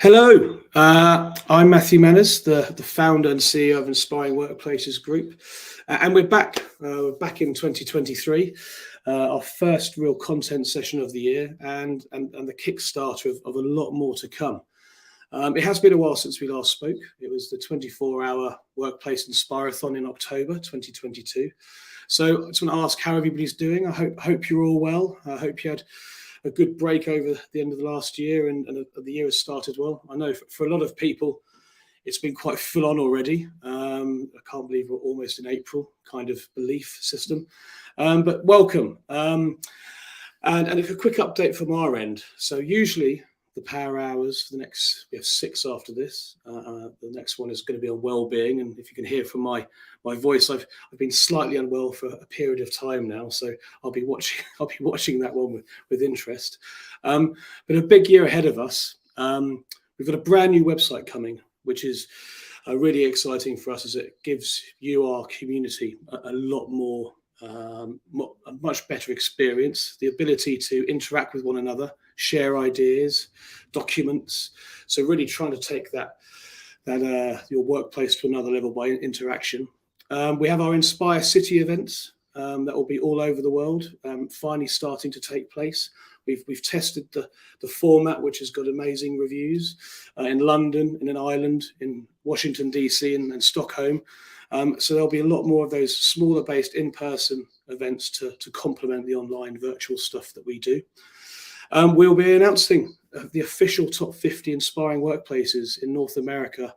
Hello, I'm Matthew Manners, the founder and CEO of Inspiring Workplaces Group, and we're back. We're back in 2023, our first real content session of the year, and the kickstarter of a lot more to come. It has been a while since we last spoke. It was the 24-hour Workplace Inspirathon in October 2022. So I just want to ask how everybody's doing. I hope you're all well. I hope you had a good break over the end of the last year and the year has started well. I know for a lot of people, it's been quite full on already. I can't believe we're almost in April kind of belief system. But welcome. And a quick update from our end. So usually the power hours for we have 6 after this. The next one is going to be on well-being. And if you can hear from my voice, I've been slightly unwell for a period of time now. So I'll be watching that one with interest. But a big year ahead of us. We've got a brand new website coming, which is really exciting for us as it gives you, our community, a lot more, a much better experience, the ability to interact with one another, share ideas, documents. So really trying to take that your workplace to another level by interaction. We have our Inspire City events that will be all over the world, finally starting to take place. We've tested the format, which has got amazing reviews in London, in Ireland, in Washington, DC, and Stockholm. So there'll be a lot more of those smaller based in-person events to complement the online virtual stuff that we do. We'll be announcing the official top 50 inspiring workplaces in North America,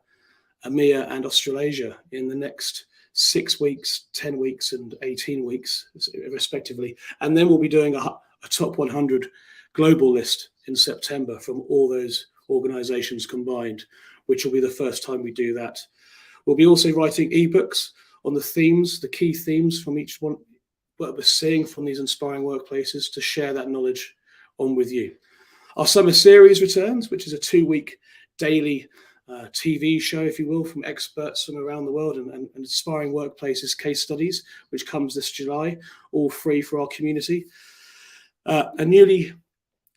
EMEA and Australasia in the next 6 weeks, 10 weeks and 18 weeks respectively. And then we'll be doing a top 100 global list in September from all those organizations combined, which will be the first time we do that. We'll be also writing ebooks on the themes, the key themes from each one, what we're seeing from these inspiring workplaces, to share that knowledge on with you. Our summer series returns, which is a 2-week daily TV show, if you will, from experts from around the world and inspiring workplaces case studies, which comes this July, all free for our community. A newly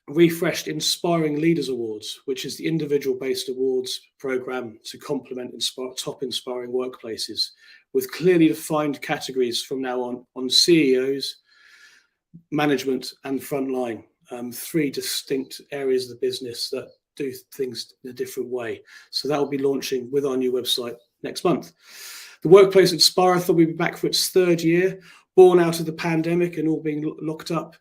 refreshed Inspiring Leaders Awards, which is the individual-based awards program to complement top inspiring workplaces, with clearly defined categories from now on CEOs, management, and frontline. 3 distinct areas of the business that do things in a different way. So that will be launching with our new website next month. The Workplace Inspirathon will be back for its 3rd year, born out of the pandemic and all being locked up.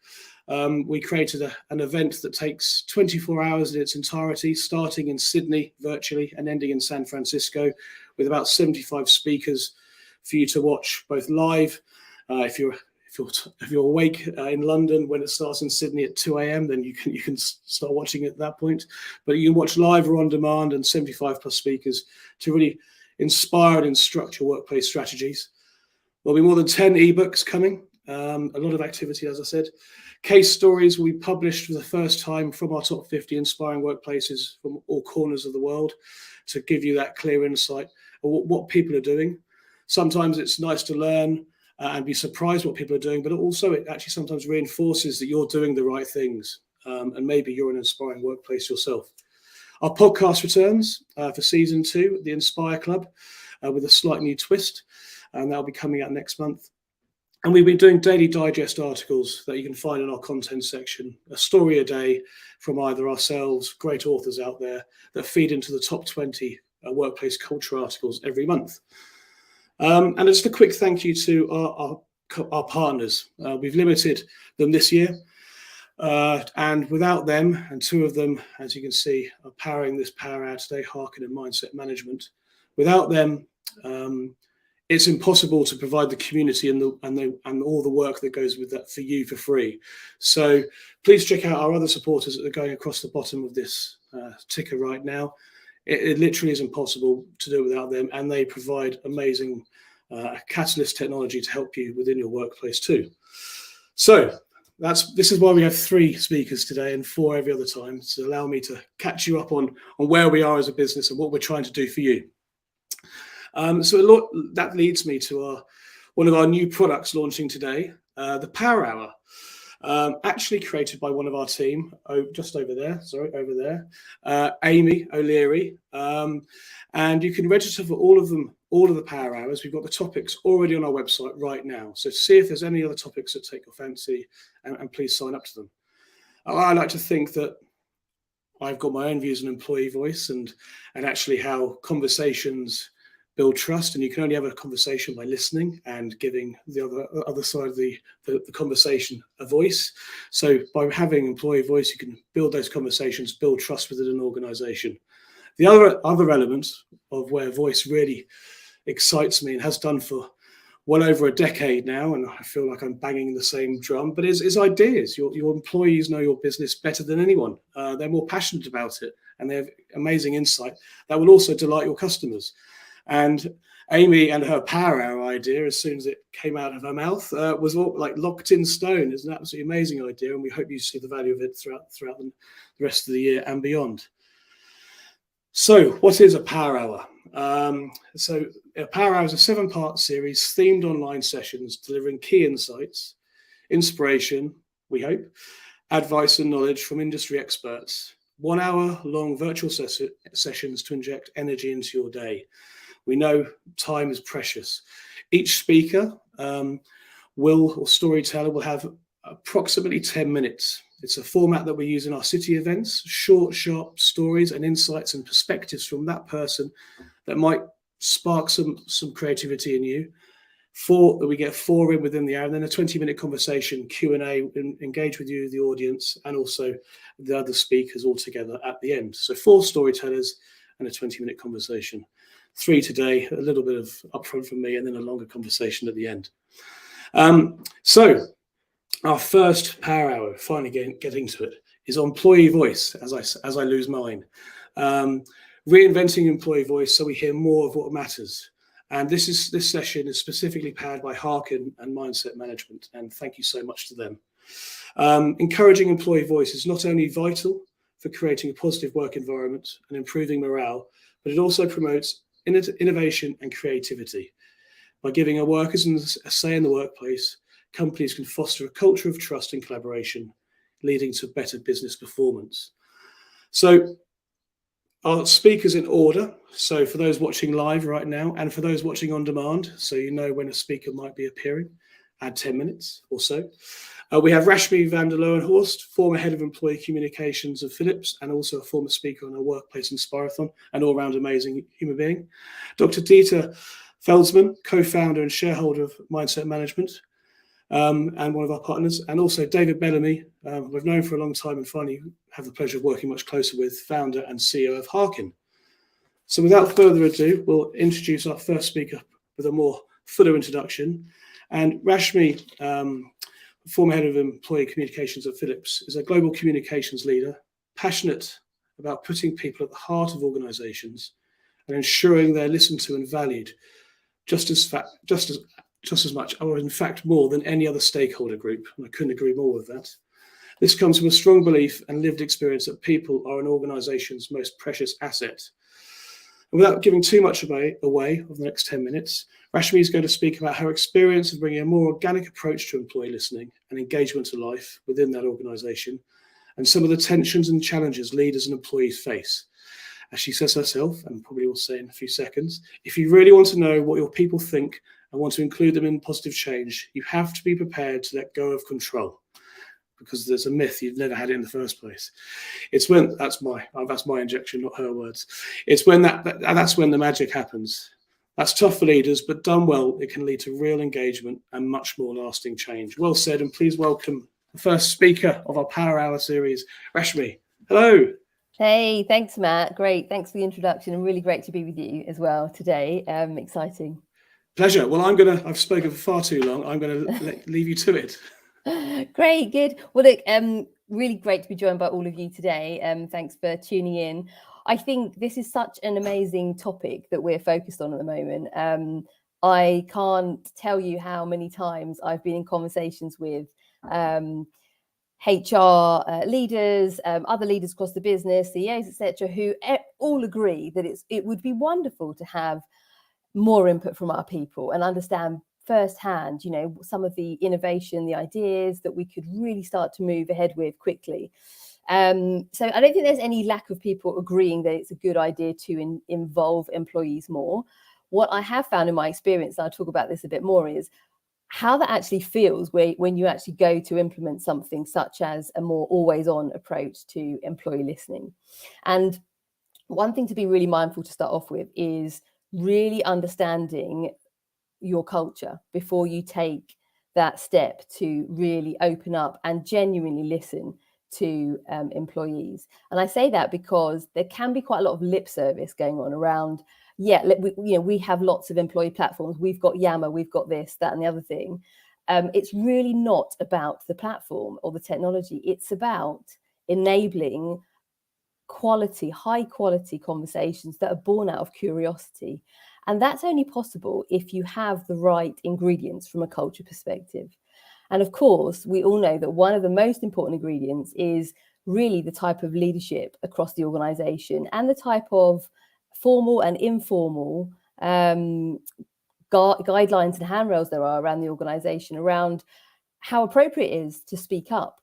We created an event that takes 24 hours in its entirety, starting in Sydney virtually and ending in San Francisco, with about 75 speakers for you to watch both live. If you're awake in London when it starts in Sydney at 2 a.m., then you can start watching it at that point. But you can watch live or on demand, and 75 plus speakers to really inspire and instruct your workplace strategies. There'll be more than 10 ebooks coming. A lot of activity, as I said. Case stories will be published for the first time from our top 50 inspiring workplaces from all corners of the world to give you that clear insight of what people are doing. Sometimes it's nice to learn and be surprised what people are doing, but also it actually sometimes reinforces that you're doing the right things, and maybe you're an inspiring workplace yourself. Our podcast returns for season 2, the Inspire Club, with a slight new twist, and that'll be coming out next month. And we've been doing daily digest articles that you can find in our content section, a story a day from either ourselves, great authors out there that feed into the top 20 workplace culture articles every month. And just a quick thank you to our partners. We've limited them this year, and without them, and 2 of them, as you can see, are powering this power hour today, Harkin and Mindset Management. Without them, it's impossible to provide the community and all the work that goes with that for you for free. So please check out our other supporters that are going across the bottom of this ticker right now. It literally is impossible to do without them, and they provide amazing catalyst technology to help you within your workplace too. So this is why we have 3 speakers today and 4 every other time, to allow me to catch you up on where we are as a business and what we're trying to do for you. So that leads me to one of our new products launching today, the Power Hour. actually created by one of our team, just over there, Amy O'Leary. And you can register for all of them, all of the power hours. We've got the topics already on our website right now. So see if there's any other topics that take your fancy, and please sign up to them. I like to think that I've got my own views on employee voice and actually how conversations build trust, and you can only have a conversation by listening and giving the other side of the conversation a voice. So by having employee voice, you can build those conversations, build trust within an organization. The other element of where voice really excites me and has done for well over a decade now, and I feel like I'm banging the same drum, but is ideas. Your employees know your business better than anyone. They're more passionate about it, and they have amazing insight that will also delight your customers. And Amy and her power hour idea, as soon as it came out of her mouth, was all like locked in stone. It's an absolutely amazing idea, and we hope you see the value of it throughout the rest of the year and beyond. So what is a power hour? So a power hour is a 7-part series, themed online sessions delivering key insights, inspiration, we hope, advice and knowledge from industry experts. 1 hour long virtual sessions to inject energy into your day. We know time is precious. Each speaker or storyteller will have approximately 10 minutes. It's a format that we use in our city events, short, sharp stories and insights and perspectives from that person that might spark some creativity in you. We get 4 in within the hour, and then a 20-minute conversation, Q&A, engage with you, the audience, and also the other speakers all together at the end. So 4 storytellers and a 20-minute conversation. 3 today, a little bit of upfront from me, and then a longer conversation at the end. So our first power hour, finally getting to it, is on employee voice, as I lose mine. Reinventing employee voice so we hear more of what matters. And this session is specifically powered by Harkin and Mindset Management, and thank you so much to them. Encouraging employee voice is not only vital for creating a positive work environment and improving morale, but it also promotes innovation and creativity. By giving our workers a say in the workplace, companies can foster a culture of trust and collaboration, leading to better business performance. So our speakers in order. So for those watching live right now, and for those watching on demand, so you know when a speaker might be appearing, add 10 minutes or so. We have Rashmi van der Lowenhorst, former head of employee communications of Philips, and also a former speaker on our Workplace Inspirathon, an all-round amazing human being. Dr. Dieter Feldsman, co-founder and shareholder of Mindset Management, and one of our partners, and also David Bellamy, we've known for a long time and finally have the pleasure of working much closer with, founder and CEO of Harkin. So without further ado, we'll introduce our first speaker with a more fuller introduction. And Rashmi, former head of employee communications at Philips, is a global communications leader, passionate about putting people at the heart of organizations and ensuring they're listened to and valued just as much, or in fact more than any other stakeholder group. And I couldn't agree more with that. This comes from a strong belief and lived experience that people are an organization's most precious asset. And without giving too much away over the next 10 minutes, Rashmi is going to speak about her experience of bringing a more organic approach to employee listening and engagement to life within that organization, and some of the tensions and challenges leaders and employees face. As she says herself, and probably will say in a few seconds, if you really want to know what your people think and want to include them in positive change, you have to be prepared to let go of control, because there's a myth you've never had it in the first place. It's when that's my injection, not her words. It's when that's when the magic happens. That's tough for leaders, but done well, it can lead to real engagement and much more lasting change. Well said, and please welcome the first speaker of our Power Hour series, Rashmi. Hello. Hey, thanks, Matt. Great. Thanks for the introduction, and really great to be with you as well today. Exciting. Pleasure. Well, I've spoken for far too long. I'm going to leave you to it. Great, good. Well, look, really great to be joined by all of you today. Thanks for tuning in. I think this is such an amazing topic that we're focused on at the moment. I can't tell you how many times I've been in conversations with HR leaders, other leaders across the business, CEOs, etc., who all agree that it would be wonderful to have more input from our people and understand firsthand, you know, some of the innovation, the ideas that we could really start to move ahead with quickly. So I don't think there's any lack of people agreeing that it's a good idea to involve employees more. What I have found in my experience, and I'll talk about this a bit more, is how that actually feels when you actually go to implement something such as a more always on approach to employee listening. And one thing to be really mindful to start off with is really understanding your culture before you take that step to really open up and genuinely listen to employees. And I say that because there can be quite a lot of lip service going on around, we have lots of employee platforms, we've got Yammer, we've got this, that and the other thing. It's really not about the platform or the technology. It's about enabling high quality conversations that are born out of curiosity. And that's only possible if you have the right ingredients from a culture perspective. And of course, we all know that one of the most important ingredients is really the type of leadership across the organization and the type of formal and informal guidelines and handrails there are around the organization around how appropriate it is to speak up.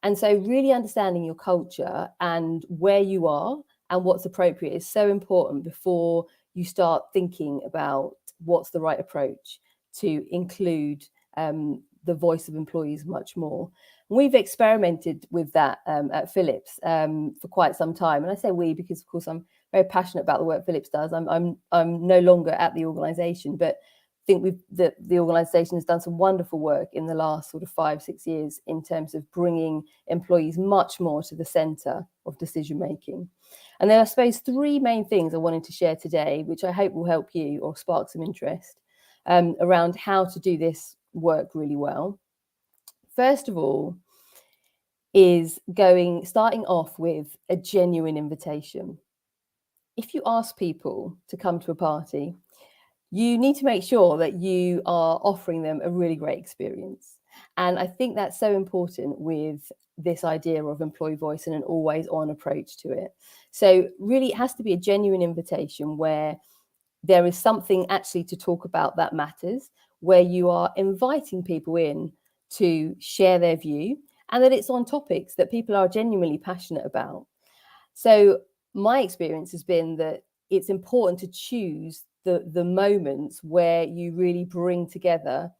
And so really understanding your culture and where you are and what's appropriate is so important before you start thinking about what's the right approach to include the voice of employees much more. We've experimented with that at Philips for quite some time. And I say we because, of course, I'm very passionate about the work Philips does. I'm no longer at the organisation, but I think the organisation has done some wonderful work in the last sort of 5-6 years in terms of bringing employees much more to the centre of decision making. And there are, I suppose, 3 main things I wanted to share today, which I hope will help you or spark some interest around how to do this work really well. First of all, is starting off with a genuine invitation. If you ask people to come to a party, you need to make sure that you are offering them a really great experience. And I think that's so important with this idea of employee voice and an always on approach to it. So really it has to be a genuine invitation where there is something actually to talk about that matters, where you are inviting people in to share their view and that it's on topics that people are genuinely passionate about. So my experience has been that it's important to choose the moments where you really bring together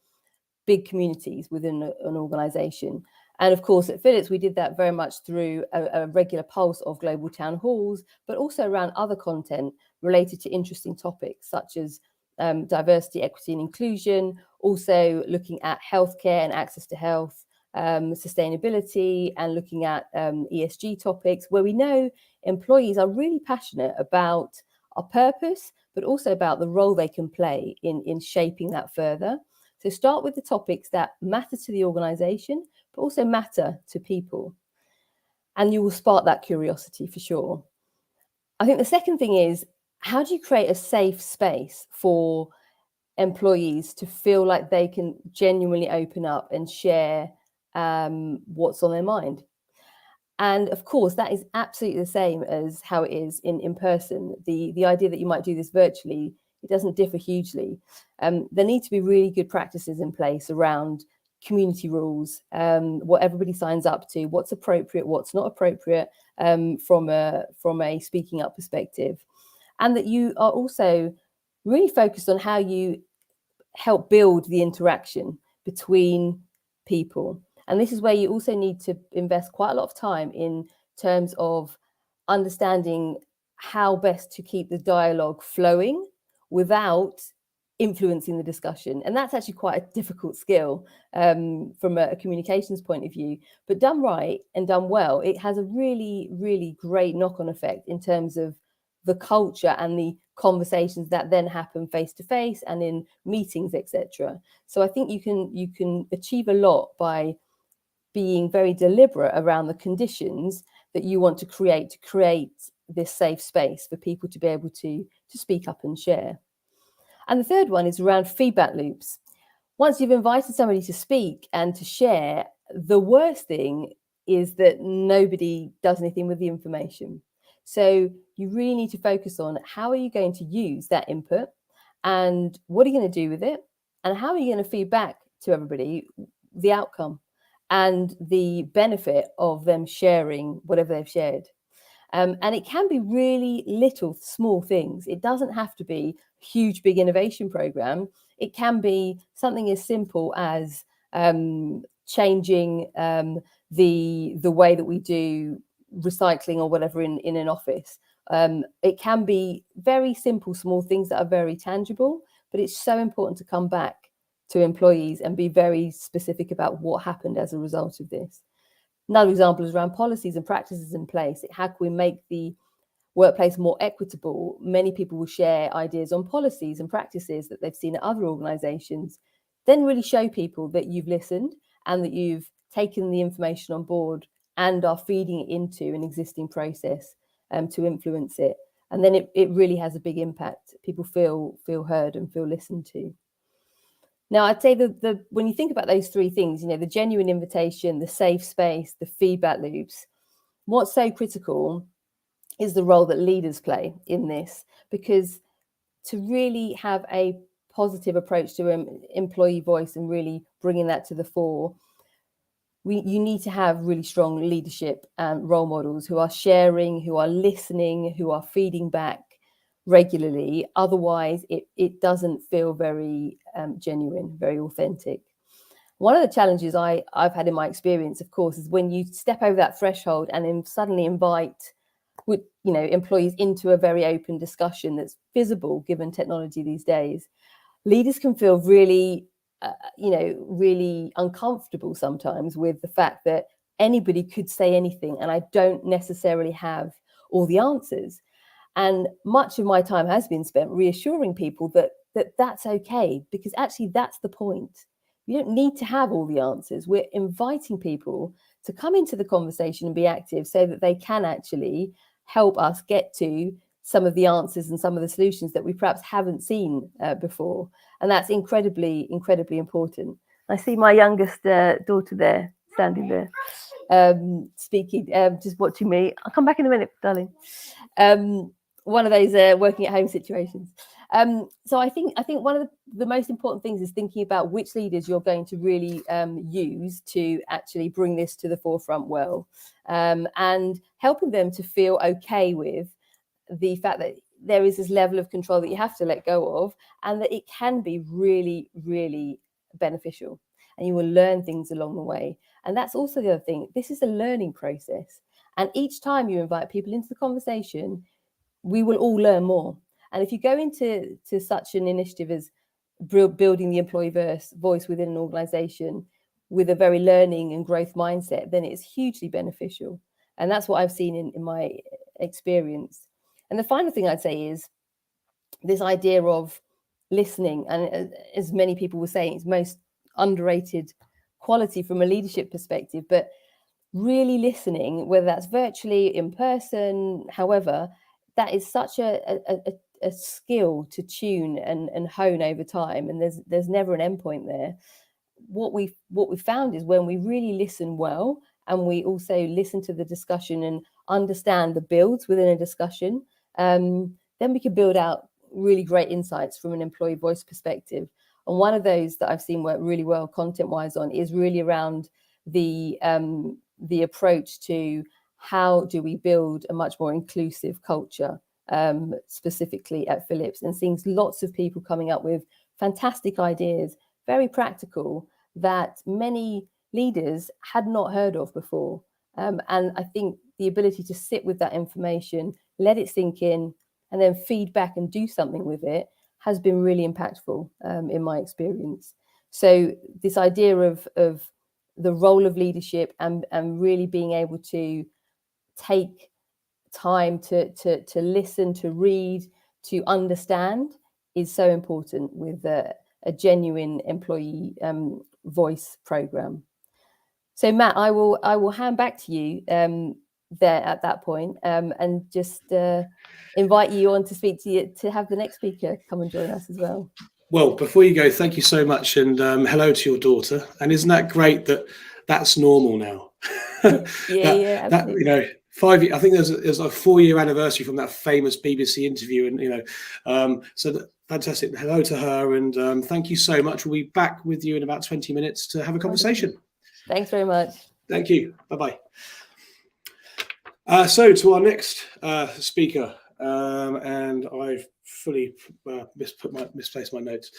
big communities within an organization. And of course, at Philips, we did that very much through a regular pulse of global town halls, but also around other content related to interesting topics such as diversity, equity and inclusion, also looking at healthcare and access to health, sustainability, and looking at ESG topics where we know employees are really passionate about our purpose, but also about the role they can play in shaping that further. So start with the topics that matter to the organization, but also matter to people. And you will spark that curiosity for sure. I think the second thing is, how do you create a safe space for employees to feel like they can genuinely open up and share what's on their mind? And of course, that is absolutely the same as how it is in person. The idea that you might do this virtually, it doesn't differ hugely. There need to be really good practices in place around community rules, what everybody signs up to, what's appropriate, what's not appropriate from a speaking up perspective. And that you are also really focused on how you help build the interaction between people. And this is where you also need to invest quite a lot of time in terms of understanding how best to keep the dialogue flowing without influencing the discussion. And that's actually quite a difficult skill from a communications point of view. But done right and done well, it has a really, really great knock-on effect in terms of the culture and the conversations that then happen face to face and in meetings, etc. So I think you can achieve a lot by being very deliberate around the conditions that you want to create this safe space for people to be able to speak up and share. And the third one is around feedback loops. Once you've invited somebody to speak and to share, the worst thing is that nobody does anything with the information. So you really need to focus on how are you going to use that input and what are you going to do with it? And how are you going to feed back to everybody the outcome and the benefit of them sharing whatever they've shared? And it can be really little, small things. It doesn't have to be a huge, big innovation program. It can be something as simple as changing the way that we do recycling or whatever in an office. It can be very simple, small things that are very tangible, but it's so important to come back to employees and be very specific about what happened as a result of this. Another example is around policies and practices in place. How can we make the workplace more equitable? Many people will share ideas on policies and practices that they've seen at other organisations. Then really show people that you've listened and that you've taken the information on board and are feeding it into an existing process to influence it. And then it really has a big impact. People feel heard and feel listened to. Now, I'd say the when you think about those three things, the genuine invitation, the safe space, the feedback loops, what's so critical is the role that leaders play in this, because to really have a positive approach to employee voice and really bringing that to the fore, you need to have really strong leadership and role models who are sharing, who are listening, who are feeding back regularly. Otherwise, it doesn't feel very genuine, very authentic. One of the challenges I've had in my experience, of course, is when you step over that threshold and then suddenly invite employees into a very open discussion that's visible given technology these days. Leaders can feel really really uncomfortable sometimes with the fact that anybody could say anything and I don't necessarily have all the answers. And much of my time has been spent reassuring people that that's okay, because actually that's the point. You don't need to have all the answers. We're inviting people to come into the conversation and be active so that they can actually help us get to some of the answers and some of the solutions that we perhaps haven't seen before. And that's incredibly, incredibly important. I see my youngest daughter there, standing there, speaking, just watching me. I'll come back in a minute, darling. One of those working at home situations. So I think one of the most important things is thinking about which leaders you're going to really use to actually bring this to the forefront well, and helping them to feel okay with the fact that there is this level of control that you have to let go of, and that it can be really, really beneficial, and you will learn things along the way. And that's also the other thing. This is a learning process, and each time you invite people into the conversation, we will all learn more. And if you go into such an initiative as building the employee voice within an organization with a very learning and growth mindset, then it's hugely beneficial. And that's what I've seen in my experience. And the final thing I'd say is this idea of listening. And as many people were saying, it's most underrated quality from a leadership perspective, but really listening, whether that's virtually, in person, however, that is such a skill to tune and hone over time, and there's never an endpoint there. What we found is when we really listen well, and we also listen to the discussion and understand the builds within a discussion, then we can build out really great insights from an employee voice perspective. And one of those that I've seen work really well content-wise on is really around the approach to how do we build a much more inclusive culture, specifically at Philips, and seeing lots of people coming up with fantastic ideas, very practical, that many leaders had not heard of before. And I think the ability to sit with that information, let it sink in, and then feed back and do something with it has been really impactful in my experience. So this idea of the role of leadership and really being able to take time to listen, to read, to understand is so important with a genuine employee voice program. So Matt, I will hand back to you there at that point, and just invite you on to speak to you, to have the next speaker come and join us as well. Well, before you go, thank you so much, and hello to your daughter. And isn't that great that that's normal now? Yeah, absolutely. That 5 years. I think there's a 4-year anniversary from that famous BBC interview, and so that Fantastic. Hello to her, and thank you so much. We'll be back with you in about 20 minutes to have a conversation. Thanks very much. Thank you. Bye-bye. So to our next speaker, and I've fully misplaced my notes.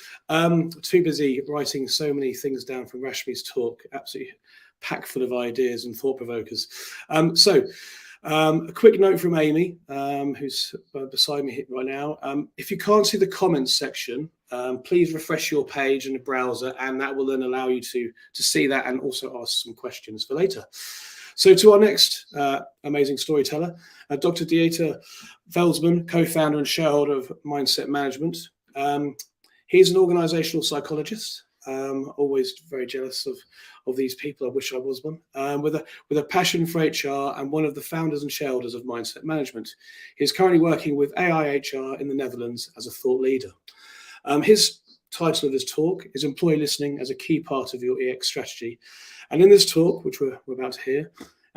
Too busy writing so many things down from Rashmi's talk, absolutely packed full of ideas and thought provokers. A quick note from Amy, who's beside me right now. If you can't see the comments section, please refresh your page in the browser, and that will then allow you to see that and also ask some questions for later. So to our next amazing storyteller, Dr. Dieter Velsman, co-founder and shareholder of Mindset Management. He's an organizational psychologist. Always very jealous of these people. I wish I was one. With a passion for HR and one of the founders and shareholders of Mindset Management. He's currently working with AI HR in the Netherlands as a thought leader. His title of his talk is Employee Listening as a Key Part of Your EX Strategy. And in this talk, which we're about to hear,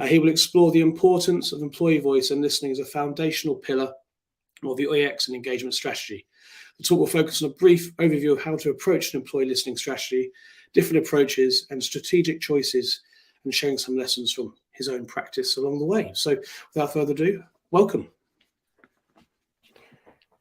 he will explore the importance of employee voice and listening as a foundational pillar of your EX and engagement strategy. The talk will focus on a brief overview of how to approach an employee listening strategy, different approaches and strategic choices, and sharing some lessons from his own practice along the way. So without further ado, welcome.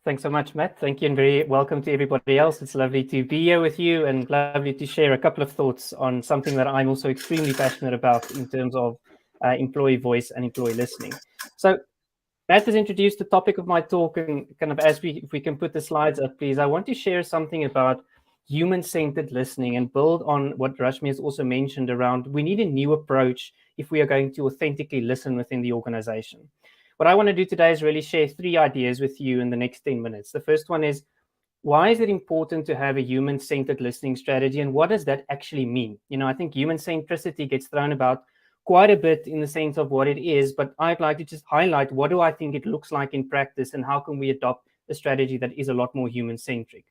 Thanks so much, Matt. Thank you, and very welcome to everybody else. It's lovely to be here with you and lovely to share a couple of thoughts on something that I'm also extremely passionate about in terms of employee voice and employee listening. So Matt has introduced the topic of my talk, and kind of if we can put the slides up, please. I want to share something about human-centered listening and build on what Rashmi has also mentioned around we need a new approach if we are going to authentically listen within the organization. What I want to do today is really share 3 ideas with you in the next 10 minutes. The first one is, why is it important to have a human-centered listening strategy, and what does that actually mean? You know, I think human centricity gets thrown about quite a bit in the sense of what it is, but I'd like to just highlight what do I think it looks like in practice and how can we adopt a strategy that is a lot more human-centric.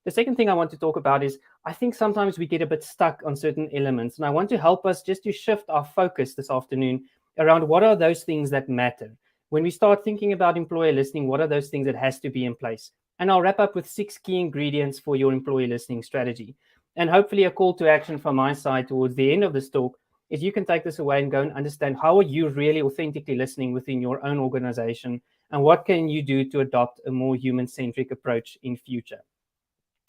The second thing I want to talk about is I think sometimes we get a bit stuck on certain elements, and I want to help us just to shift our focus this afternoon around what are those things that matter. When we start thinking about employee listening, what are those things that has to be in place? And I'll wrap up with 6 key ingredients for your employee listening strategy. And hopefully a call to action from my side towards the end of this talk is you can take this away and go and understand how are you really authentically listening within your own organization, and what can you do to adopt a more human-centric approach in future.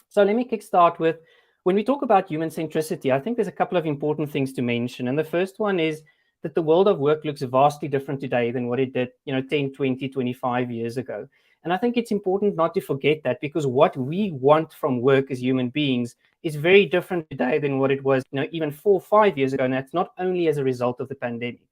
So let me kickstart with, when we talk about human centricity, I think there's a couple of important things to mention. And the first one is that the world of work looks vastly different today than what it did, 10, 20, 25 years ago. And I think it's important not to forget that, because what we want from work as human beings is very different today than what it was, even 4 or 5 years ago. And that's not only as a result of the pandemic.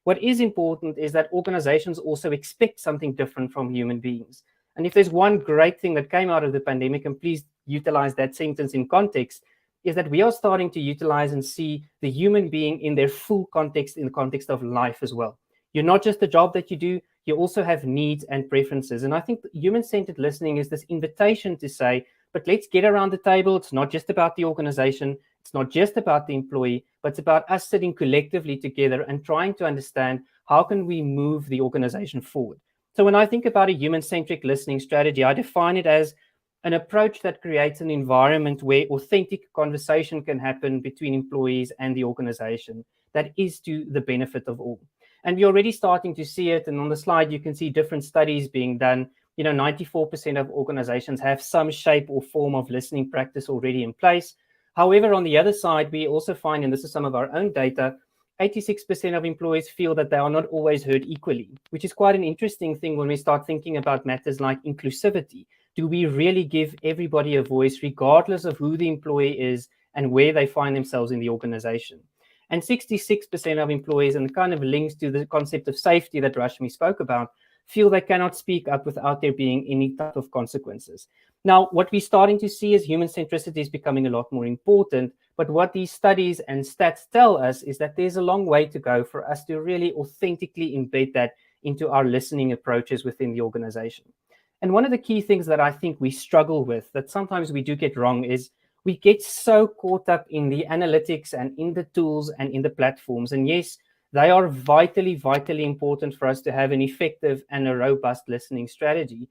What is important is that organizations also expect something different from human beings. And if there's one great thing that came out of the pandemic, and please utilize that sentence in context, is that we are starting to utilize and see the human being in their full context, in the context of life as well. You're not just the job that you do, you also have needs and preferences. And I think human-centered listening is this invitation to say, but let's get around the table. It's not just about the organization. It's not just about the employee, but it's about us sitting collectively together and trying to understand how can we move the organization forward. So when I think about a human-centric listening strategy, I define it as an approach that creates an environment where authentic conversation can happen between employees and the organization that is to the benefit of all. And we're already starting to see it. And on the slide, you can see different studies being done. 94% of organizations have some shape or form of listening practice already in place. However, on the other side, we also find, and this is some of our own data, 86% of employees feel that they are not always heard equally, which is quite an interesting thing when we start thinking about matters like inclusivity. Do we really give everybody a voice regardless of who the employee is and where they find themselves in the organization? And 66% of employees, and it kind of links to the concept of safety that Rashmi spoke about, feel they cannot speak up without there being any type of consequences. Now, what we're starting to see is human centricity is becoming a lot more important, but what these studies and stats tell us is that there's a long way to go for us to really authentically embed that into our listening approaches within the organization. And one of the key things that I think we struggle with, that sometimes we do get wrong, is we get so caught up in the analytics and in the tools and in the platforms. And yes, they are vitally, vitally important for us to have an effective and a robust listening strategy.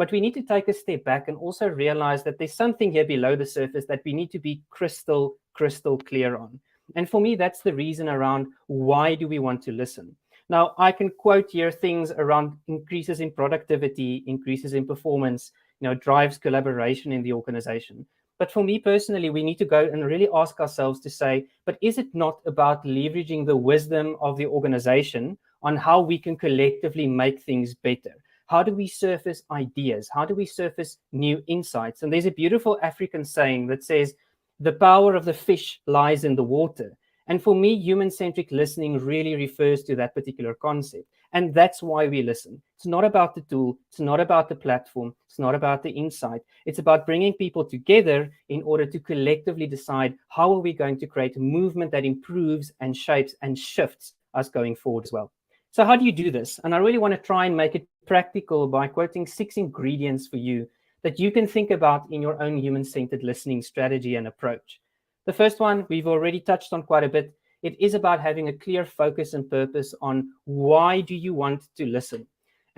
But we need to take a step back and also realize that there's something here below the surface that we need to be crystal clear on. And for me, that's the reason around why do we want to listen. Now, I can quote here things around increases in productivity, increases in performance, drives collaboration in the organization. But for me personally, we need to go and really ask ourselves to say, but is it not about leveraging the wisdom of the organization on how we can collectively make things better? How do we surface ideas? How do we surface new insights? And there's a beautiful African saying that says, the power of the fish lies in the water. And for me, human-centric listening really refers to that particular concept. And that's why we listen. It's not about the tool. It's not about the platform. It's not about the insight. It's about bringing people together in order to collectively decide how are we going to create a movement that improves and shapes and shifts us going forward as well. So how do you do this? And I really want to try and make it practical by quoting 6 ingredients for you that you can think about in your own human-centered listening strategy and approach. The first one we've already touched on quite a bit. It is about having a clear focus and purpose on why do you want to listen.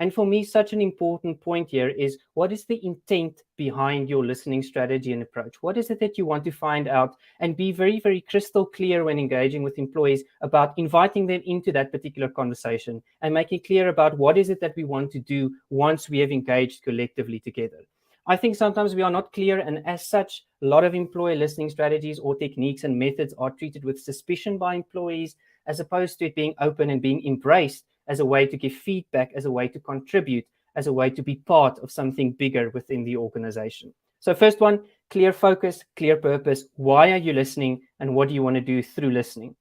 And for me, such an important point here is what is the intent behind your listening strategy and approach? What is it that you want to find out, and be very, very crystal clear when engaging with employees about inviting them into that particular conversation and making clear about what is it that we want to do once we have engaged collectively together. I think sometimes we are not clear, and as such, a lot of employee listening strategies or techniques and methods are treated with suspicion by employees, as opposed to it being open and being embraced as a way to give feedback, as a way to contribute, as a way to be part of something bigger within the organization. So first one, clear focus, clear purpose. Why are you listening, and what do you want to do through listening?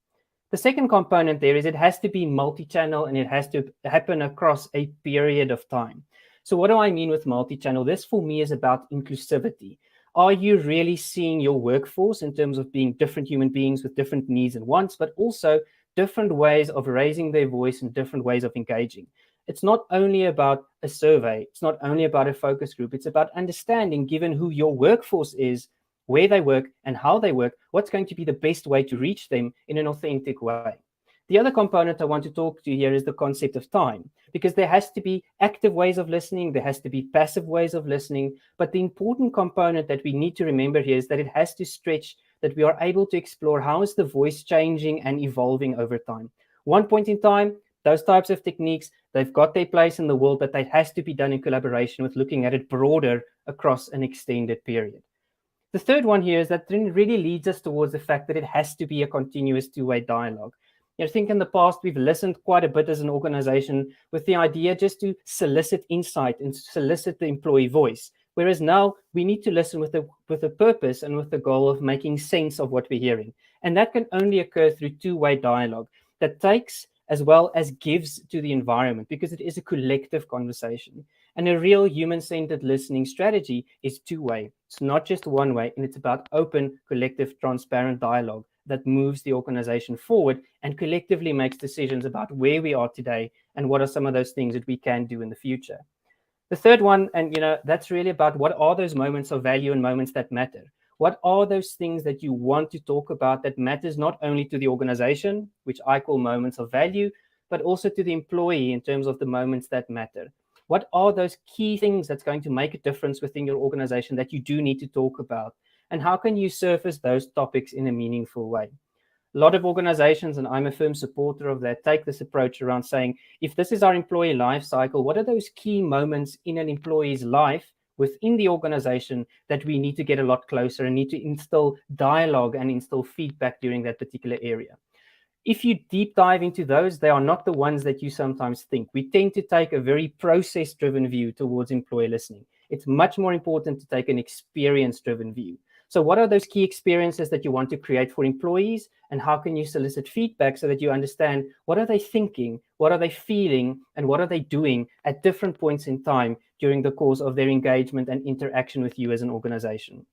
The second component there is it has to be multi-channel, and it has to happen across a period of time. So what do I mean with multi-channel? This for me is about inclusivity. Are you really seeing your workforce in terms of being different human beings with different needs and wants, but also different ways of raising their voice and different ways of engaging? It's not only about a survey. It's not only about a focus group. It's about understanding, given who your workforce is, where they work and how they work, what's going to be the best way to reach them in an authentic way. The other component I want to talk to here is the concept of time, because there has to be active ways of listening, there has to be passive ways of listening, but the important component that we need to remember here is that it has to stretch, that we are able to explore how is the voice changing and evolving over time. One point in time, those types of techniques, they've got their place in the world, but that has to be done in collaboration with looking at it broader across an extended period. The third one here is that it really leads us towards the fact that it has to be a continuous two-way dialogue. I think in the past, we've listened quite a bit as an organization with the idea just to solicit insight and solicit the employee voice. Whereas now we need to listen with a purpose and with the goal of making sense of what we're hearing. And that can only occur through two-way dialogue that takes as well as gives to the environment, because it is a collective conversation. And a real human-centered listening strategy is two-way. It's not just one way, and it's about open, collective, transparent dialogue that moves the organization forward and collectively makes decisions about where we are today and what are some of those things that we can do in the future. The third one, and that's really about what are those moments of value and moments that matter. What are those things that you want to talk about that matters not only to the organization, which I call moments of value, but also to the employee in terms of the moments that matter? What are those key things that's going to make a difference within your organization that you do need to talk about? And how can you surface those topics in a meaningful way? A lot of organizations, and I'm a firm supporter of that, take this approach around saying, if this is our employee life cycle, what are those key moments in an employee's life within the organization that we need to get a lot closer and need to instill dialogue and instill feedback during that particular area? If you deep dive into those, they are not the ones that you sometimes think. We tend to take a very process-driven view towards employee listening. It's much more important to take an experience-driven view. So what are those key experiences that you want to create for employees, and how can you solicit feedback so that you understand what are they thinking, what are they feeling, and what are they doing at different points in time during the course of their engagement and interaction with you as an organization?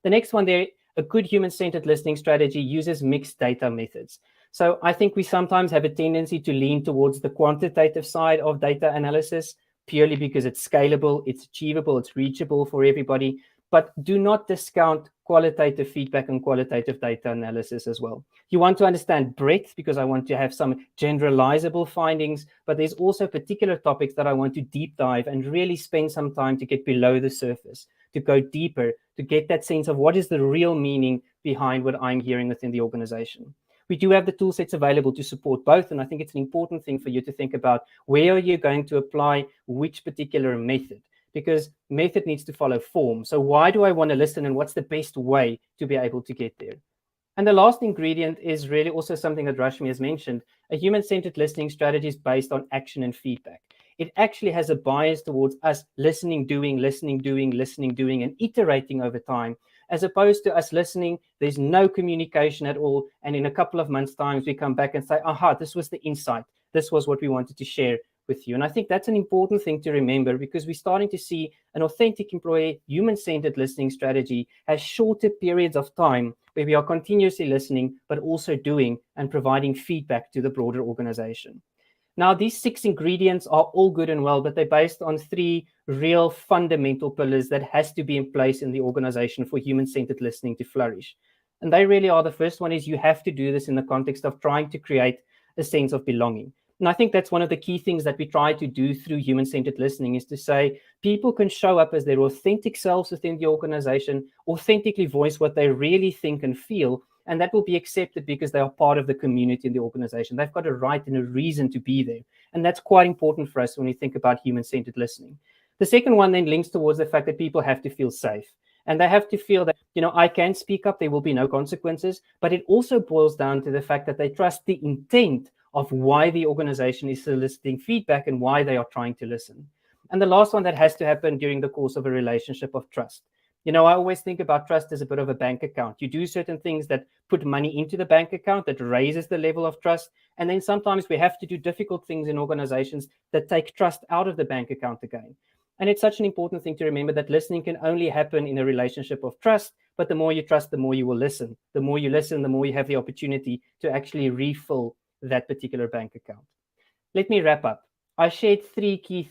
The next one there, a good human-centered listening strategy uses mixed data methods. So I think we sometimes have a tendency to lean towards the quantitative side of data analysis purely because it's scalable, it's achievable, it's reachable for everybody. but do not discount qualitative feedback and qualitative data analysis as well. You want to understand breadth, because I want to have some generalizable findings, but there's also particular topics that I want to deep dive and really spend some time to get below the surface, to go deeper, to get that sense of what is the real meaning behind what I'm hearing within the organization. We do have the tool sets available to support both, and I think it's an important thing for you to think about where are you going to apply which particular method, because method needs to follow form. So why do I want to listen, and what's the best way to be able to get there? And the last ingredient is really also something that Rashmi has mentioned. A human-centered listening strategy is based on action and feedback. It actually has a bias towards us listening, doing, and iterating over time, as opposed to us listening, there's no communication at all, and in a couple of months' time, we come back and say, aha, this was the insight. This was what we wanted to share with you. And I think that's an important thing to remember, because we're starting to see an authentic employee, human-centered listening strategy has shorter periods of time where we are continuously listening, but also doing and providing feedback to the broader organization. Now, these 6 ingredients are all good and well, but they're based on 3 real fundamental pillars that has to be in place in the organization for human-centered listening to flourish. And they really are, the first one is you have to do this in the context of trying to create a sense of belonging. And I think that's one of the key things that we try to do through human-centered listening, is to say people can show up as their authentic selves within the organization, authentically voice what they really think and feel, and that will be accepted because they are part of the community in the organization. They've got a right and a reason to be there. And that's quite important for us when we think about human-centered listening. The second one then links towards the fact that people have to feel safe. And they have to feel that, I can speak up, there will be no consequences. But it also boils down to the fact that they trust the intent of why the organization is soliciting feedback and why they are trying to listen. And the last one that has to happen during the course of a relationship of trust. I always think about trust as a bit of a bank account. You do certain things that put money into the bank account that raises the level of trust. And then sometimes we have to do difficult things in organizations that take trust out of the bank account again. And it's such an important thing to remember that listening can only happen in a relationship of trust. But the more you trust, the more you will listen. The more you listen, the more you have the opportunity to actually refill that particular bank account. Let me wrap up. I shared 3 key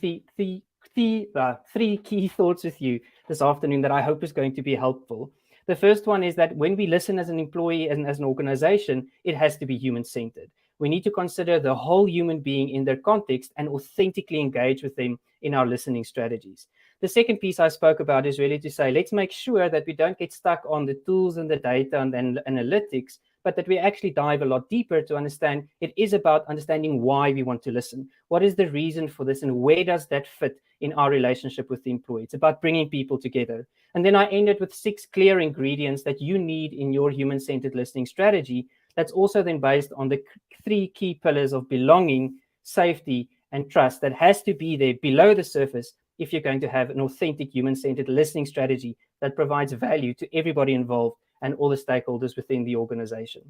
thoughts with you this afternoon that I hope is going to be helpful. The first one is that when we listen as an employee and as an organization, it has to be human-centered. We need to consider the whole human being in their context and authentically engage with them in our listening strategies. The second piece I spoke about is really to say, let's make sure that we don't get stuck on the tools and the data and the analytics, but that we actually dive a lot deeper to understand it is about understanding why we want to listen. What is the reason for this, and where does that fit in our relationship with the employee? It's about bringing people together. And then I ended with 6 clear ingredients that you need in your human-centered listening strategy. That's also then based on the 3 key pillars of belonging, safety, and trust that has to be there below the surface if you're going to have an authentic human-centered listening strategy that provides value to everybody involved and all the stakeholders within the organization.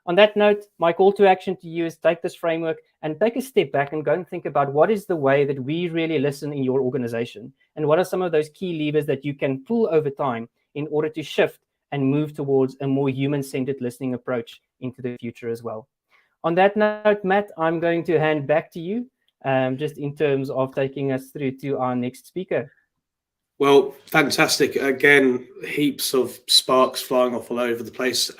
On that note, my call to action to you is take this framework and take a step back and go and think about what is the way that we really listen in your organization, and what are some of those key levers that you can pull over time in order to shift and move towards a more human-centered listening approach into the future as well. On that note, Matt, I'm going to hand back to you, just in terms of taking us through to our next speaker. Well, fantastic. Again, heaps of sparks flying off all over the place.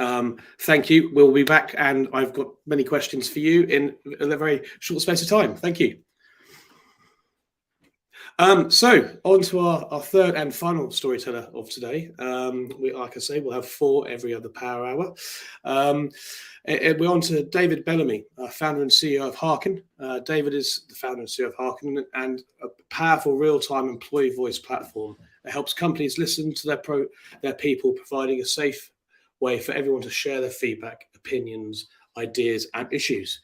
Thank you. We'll be back, and I've got many questions for you in a very short space of time. Thank you. So on to our third and final storyteller of today. Like I say, we'll have 4 every other power hour. We're on to David Bellamy, founder and CEO of Harken. David is the founder and CEO of Harken, and a powerful real-time employee voice platform that helps companies listen to their people, providing a safe way for everyone to share their feedback, opinions, ideas, and issues.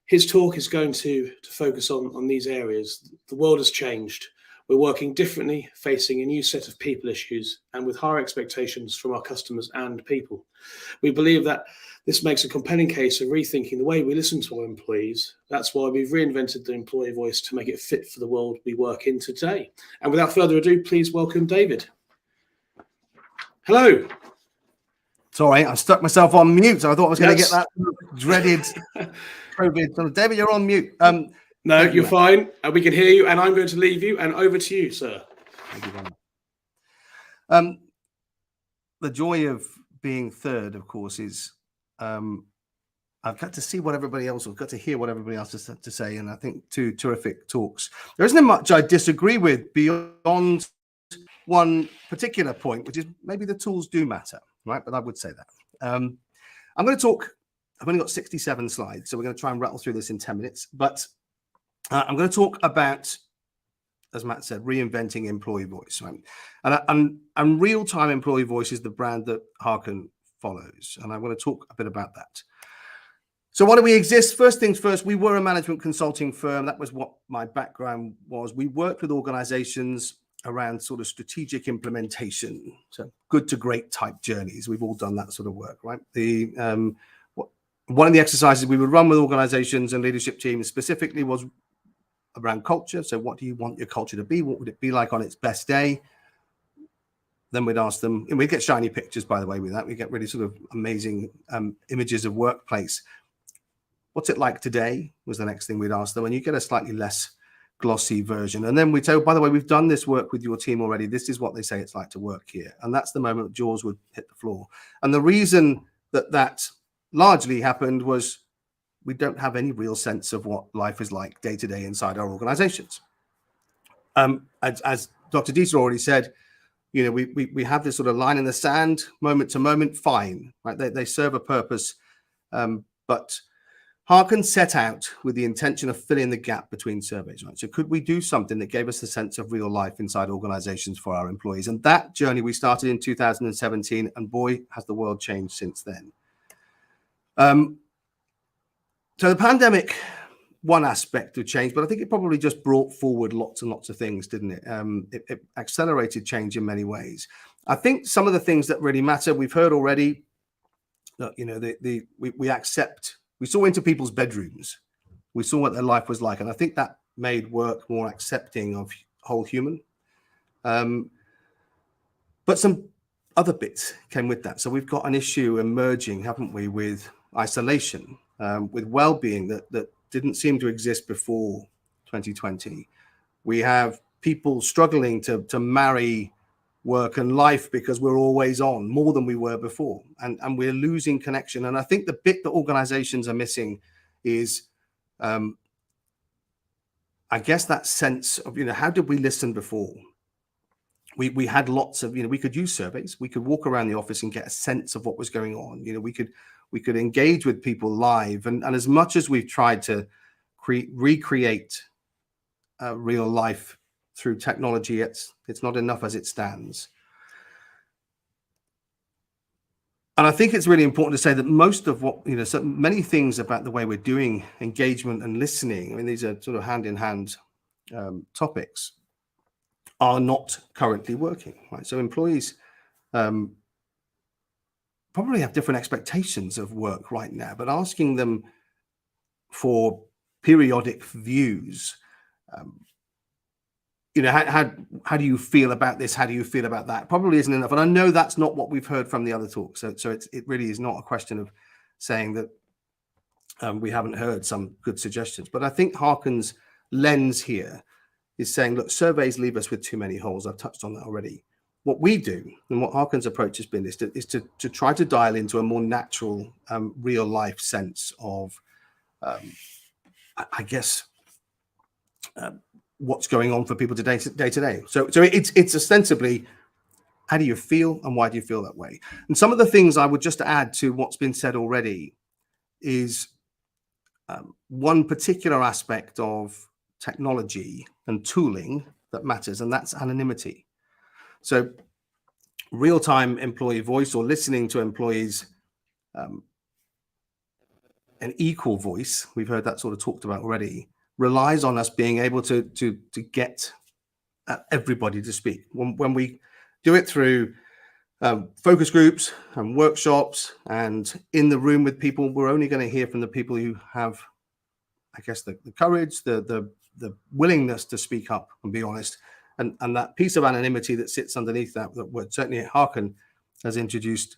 His talk is going to focus on these areas. The world has changed. We're working differently, facing a new set of people issues, and with higher expectations from our customers and people. We believe that this makes a compelling case of rethinking the way we listen to our employees. That's why we've reinvented the employee voice to make it fit for the world we work in today. And without further ado, please welcome David. Hello. Sorry, I stuck myself on mute. So I thought I was going to get that dreaded COVID. So David, you're on mute. No, you're fine. We can hear you, and I'm going to leave you, and over to you, sir. Thank you very much. The joy of being third, of course, is I've got to see what everybody else, I've got to hear what everybody else has to say, and I think 2 terrific talks. There isn't much I disagree with beyond one particular point, which is maybe the tools do matter, right? But I would say that. I'm going to talk, I've only got 67 slides, so we're going to try and rattle through this in 10 minutes, but I'm going to talk about, as Matt said, reinventing employee voice, right? And real-time employee voice is the brand that Harken follows, and I'm going to talk a bit about that. So why do we exist? First things first, we were a management consulting firm. That was what my background was. We worked with organizations around sort of strategic implementation, so good to great type journeys. We've all done that sort of work, right? One of the exercises we would run with organizations and leadership teams specifically was around culture. So what do you want your culture to be? What would it be like on its best day? Then we'd ask them, and we'd get shiny pictures, by the way, with that. We get really sort of amazing images of workplace. What's it like today was the next thing we'd ask them, and you get a slightly less glossy version. And then we'd say, oh, by the way, we've done this work with your team already. This is what they say it's like to work here. And that's the moment jaws would hit the floor. And the reason that largely happened was we don't have any real sense of what life is like day to day inside our organizations. As Dr. Dieter already said, you know, we have this sort of line in the sand, moment to moment, fine, right? They serve a purpose, but Harken set out with the intention of filling the gap between surveys, right? So could we do something that gave us a sense of real life inside organizations for our employees? And that journey we started in 2017, and boy, has the world changed since then. So the pandemic, one aspect of change, but I think it probably just brought forward lots and lots of things, didn't it? It accelerated change in many ways. I think some of the things that really matter, we've heard already, that, you know, we saw into people's bedrooms. We saw what their life was like. And I think that made work more accepting of whole human. But some other bits came with that. So we've got an issue emerging, haven't we, with isolation, with well-being that didn't seem to exist before 2020. We have people struggling to marry work and life because we're always on more than we were before, and we're losing connection. And I think the bit that organizations are missing is I guess that sense of, you know, how did we listen before? We had lots of, you know, we could use surveys, we could walk around the office and get a sense of what was going on. You know, we could engage with people live, and as much as we've tried to recreate real life through technology, it's not enough as it stands. And I think it's really important to say that most of what, you know, so many things about the way we're doing engagement and listening, I mean, these are sort of hand in hand topics, are not currently working, right? So employees probably have different expectations of work right now, but asking them for periodic views, you know, how do you feel about this? How do you feel about that? Probably isn't enough. And I know that's not what we've heard from the other talks. So it really is not a question of saying that we haven't heard some good suggestions. But I think Harken's lens here is saying, look, surveys leave us with too many holes. I've touched on that already. What we do, and what Harken's approach has been, is to try to dial into a more natural, real life sense of, I guess, what's going on for people day to day. So it's ostensibly, how do you feel and why do you feel that way? And some of the things I would just add to what's been said already is one particular aspect of technology and tooling that matters, and that's anonymity. So real-time employee voice, or listening to employees, an equal voice, we've heard that sort of talked about already, relies on us being able to get everybody to speak. When we do it through focus groups and workshops and in the room with people, we're only going to hear from the people who have, I guess, the courage, the willingness to speak up and be honest. And that piece of anonymity that sits underneath that word, certainly Harken has introduced,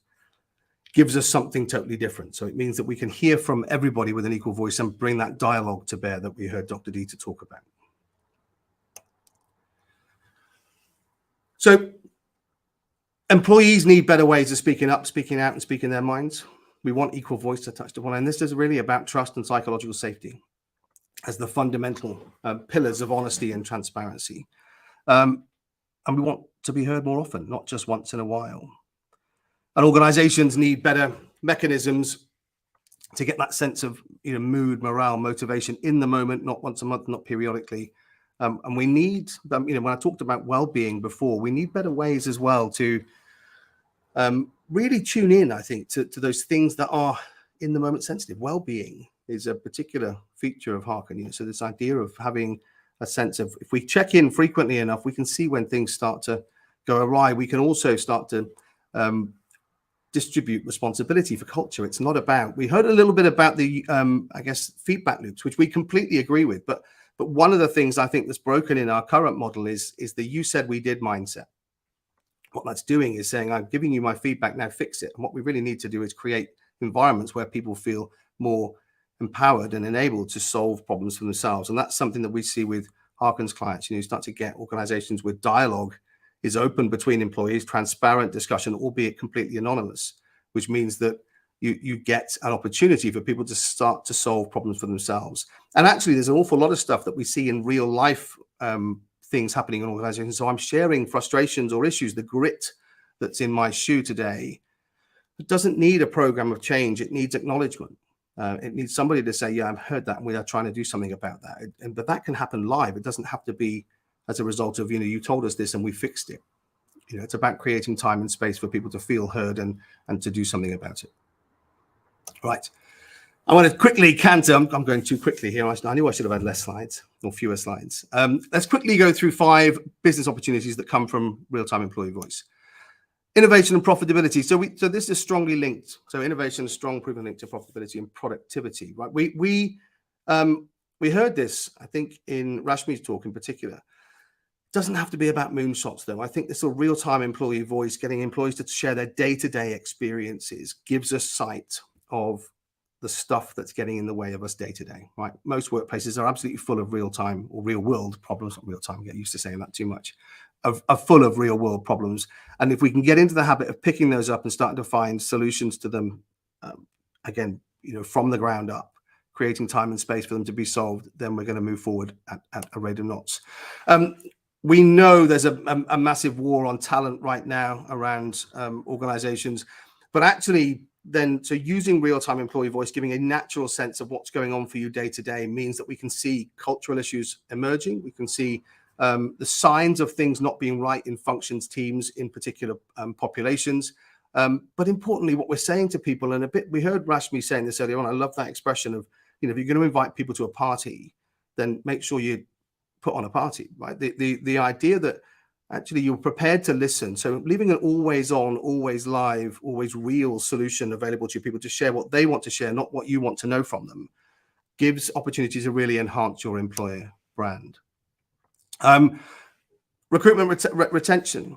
gives us something totally different. So it means that we can hear from everybody with an equal voice and bring that dialogue to bear that we heard Dr. Dieter talk about. So Employees need better ways of speaking up, speaking out, and speaking their minds. We want equal voice to touch upon, and this is really about trust and psychological safety as the fundamental pillars of honesty and transparency. And we want to be heard more often, not just once in a while. And organizations need better mechanisms to get that sense of mood, morale, motivation in the moment, not once a month, not periodically. And we need, when I talked about well-being before, we need better ways as well to really tune in, I think, to those things that are in the moment sensitive. Well-being is a particular feature of Harken. So this idea of having a sense of, if we check in frequently enough, we can see when things start to go awry. We can also start to distribute responsibility for culture. It's not about, we heard a little bit about the, I guess, feedback loops, which we completely agree with. But one of the things I think that's broken in our current model is the you said we did mindset. What that's doing is saying, I'm giving you my feedback, now fix it. And what we really need to do is create environments where people feel more empowered and enabled to solve problems for themselves. And that's something that we see with Harken's clients. You start to get organizations where dialogue is open between employees, transparent discussion, albeit completely anonymous, which means that you get an opportunity for people to start to solve problems for themselves. And actually, there's an awful lot of stuff that we see in real life things happening in organizations. So I'm sharing frustrations or issues, the grit that's in my shoe today. It doesn't need a program of change. It needs acknowledgement. It needs somebody to say, yeah, I've heard that, and we are trying to do something about that. But that can happen live. It doesn't have to be as a result of, you told us this and we fixed it. It's about creating time and space for people to feel heard and to do something about it. Right. I want to quickly canter. I'm going too quickly here. I knew I should have had less slides or fewer slides. Let's quickly go through 5 business opportunities that come from real-time employee voice. Innovation and profitability. So this is strongly linked. So innovation is strong, proven link to profitability and productivity. Right. We heard this, I think, in Rashmi's talk in particular. It doesn't have to be about moonshots, though. I think this real-time employee voice, getting employees to share their day-to-day experiences, gives us sight of the stuff that's getting in the way of us day to day, right? Most workplaces are absolutely full of real-time or real-world problems. Not real-time, get used to saying that too much. Are full of real-world problems. And if we can get into the habit of picking those up and starting to find solutions to them, again, from the ground up, creating time and space for them to be solved, then we're going to move forward at a rate of knots. We know there's a massive war on talent right now around organizations, but actually, then, so using real-time employee voice, giving a natural sense of what's going on for you day to day, means that we can see cultural issues emerging. We can see the signs of things not being right in functions, teams, in particular populations. But importantly, what we're saying to people, and we heard Rashmi saying this earlier on, I love that expression of, if you're going to invite people to a party, then make sure you put on a party, right? The idea that actually you're prepared to listen. So leaving an always on, always live, always real solution available to people to share what they want to share, not what you want to know from them, gives opportunities to really enhance your employer brand. Recruitment, retention,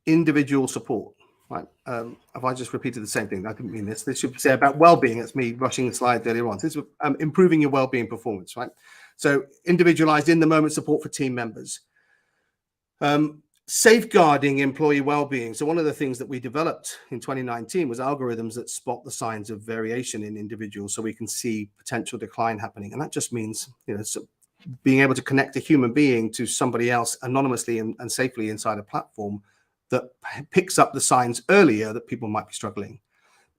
individual support, right? Have I just repeated the same thing? I didn't mean this. This should say about well-being. That's me rushing the slide earlier on. This is improving your well-being performance, right? So individualized in-the-moment support for team members. Safeguarding employee well-being. So one of the things that we developed in 2019 was algorithms that spot the signs of variation in individuals so we can see potential decline happening. And that just means, so being able to connect a human being to somebody else anonymously and safely inside a platform that picks up the signs earlier that people might be struggling.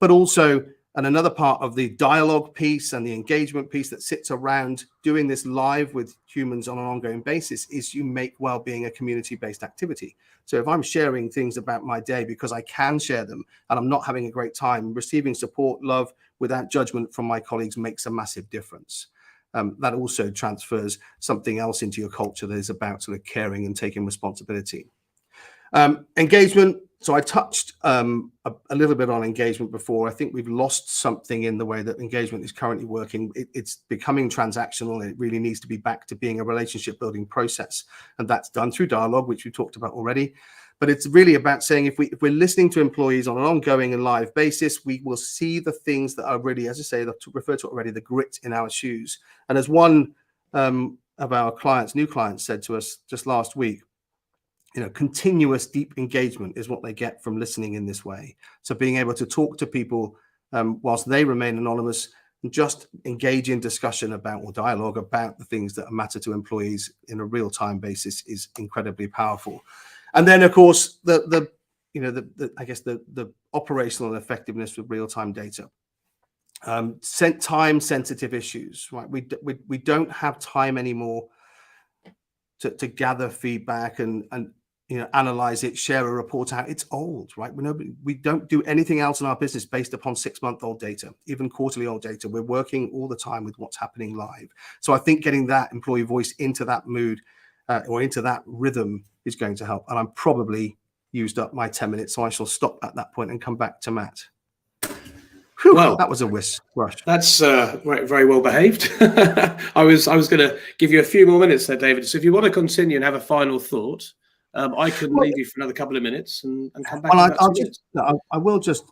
But also, and another part of the dialogue piece and the engagement piece that sits around doing this live with humans on an ongoing basis is you make well-being a community-based activity. So if I'm sharing things about my day because I can share them and I'm not having a great time, receiving support, love without judgment from my colleagues makes a massive difference. That also transfers something else into your culture that is about sort of caring and taking responsibility. Engagement. So I touched a little bit on engagement before. I think we've lost something in the way that engagement is currently working. It's becoming transactional, and it really needs to be back to being a relationship building process. And that's done through dialogue, which we talked about already. But it's really about saying if we're listening to employees on an ongoing and live basis, we will see the things that are really, as I say, to refer to it already, the grit in our shoes. And as one of our clients, new clients, said to us just last week, continuous deep engagement is what they get from listening in this way. So being able to talk to people whilst they remain anonymous and just engage in discussion about or dialogue about the things that matter to employees in a real-time basis is incredibly powerful. And then, of course, the operational effectiveness with real-time data. Time-sensitive issues, right? We don't have time anymore to gather feedback and analyze it, share a report out. It's old, right? We don't do anything else in our business based upon 6-month-old data, even quarterly old data. We're working all the time with what's happening live. So I think getting that employee voice into that mood or into that rhythm is going to help. And I'm probably used up my 10 minutes, so I shall stop at that point and come back to Matt. Whew, well, that was a rush. That's very well behaved. I was going to give you a few more minutes there, David. So if you want to continue and have a final thought, I can leave you for another couple of minutes and come back. Well, I will just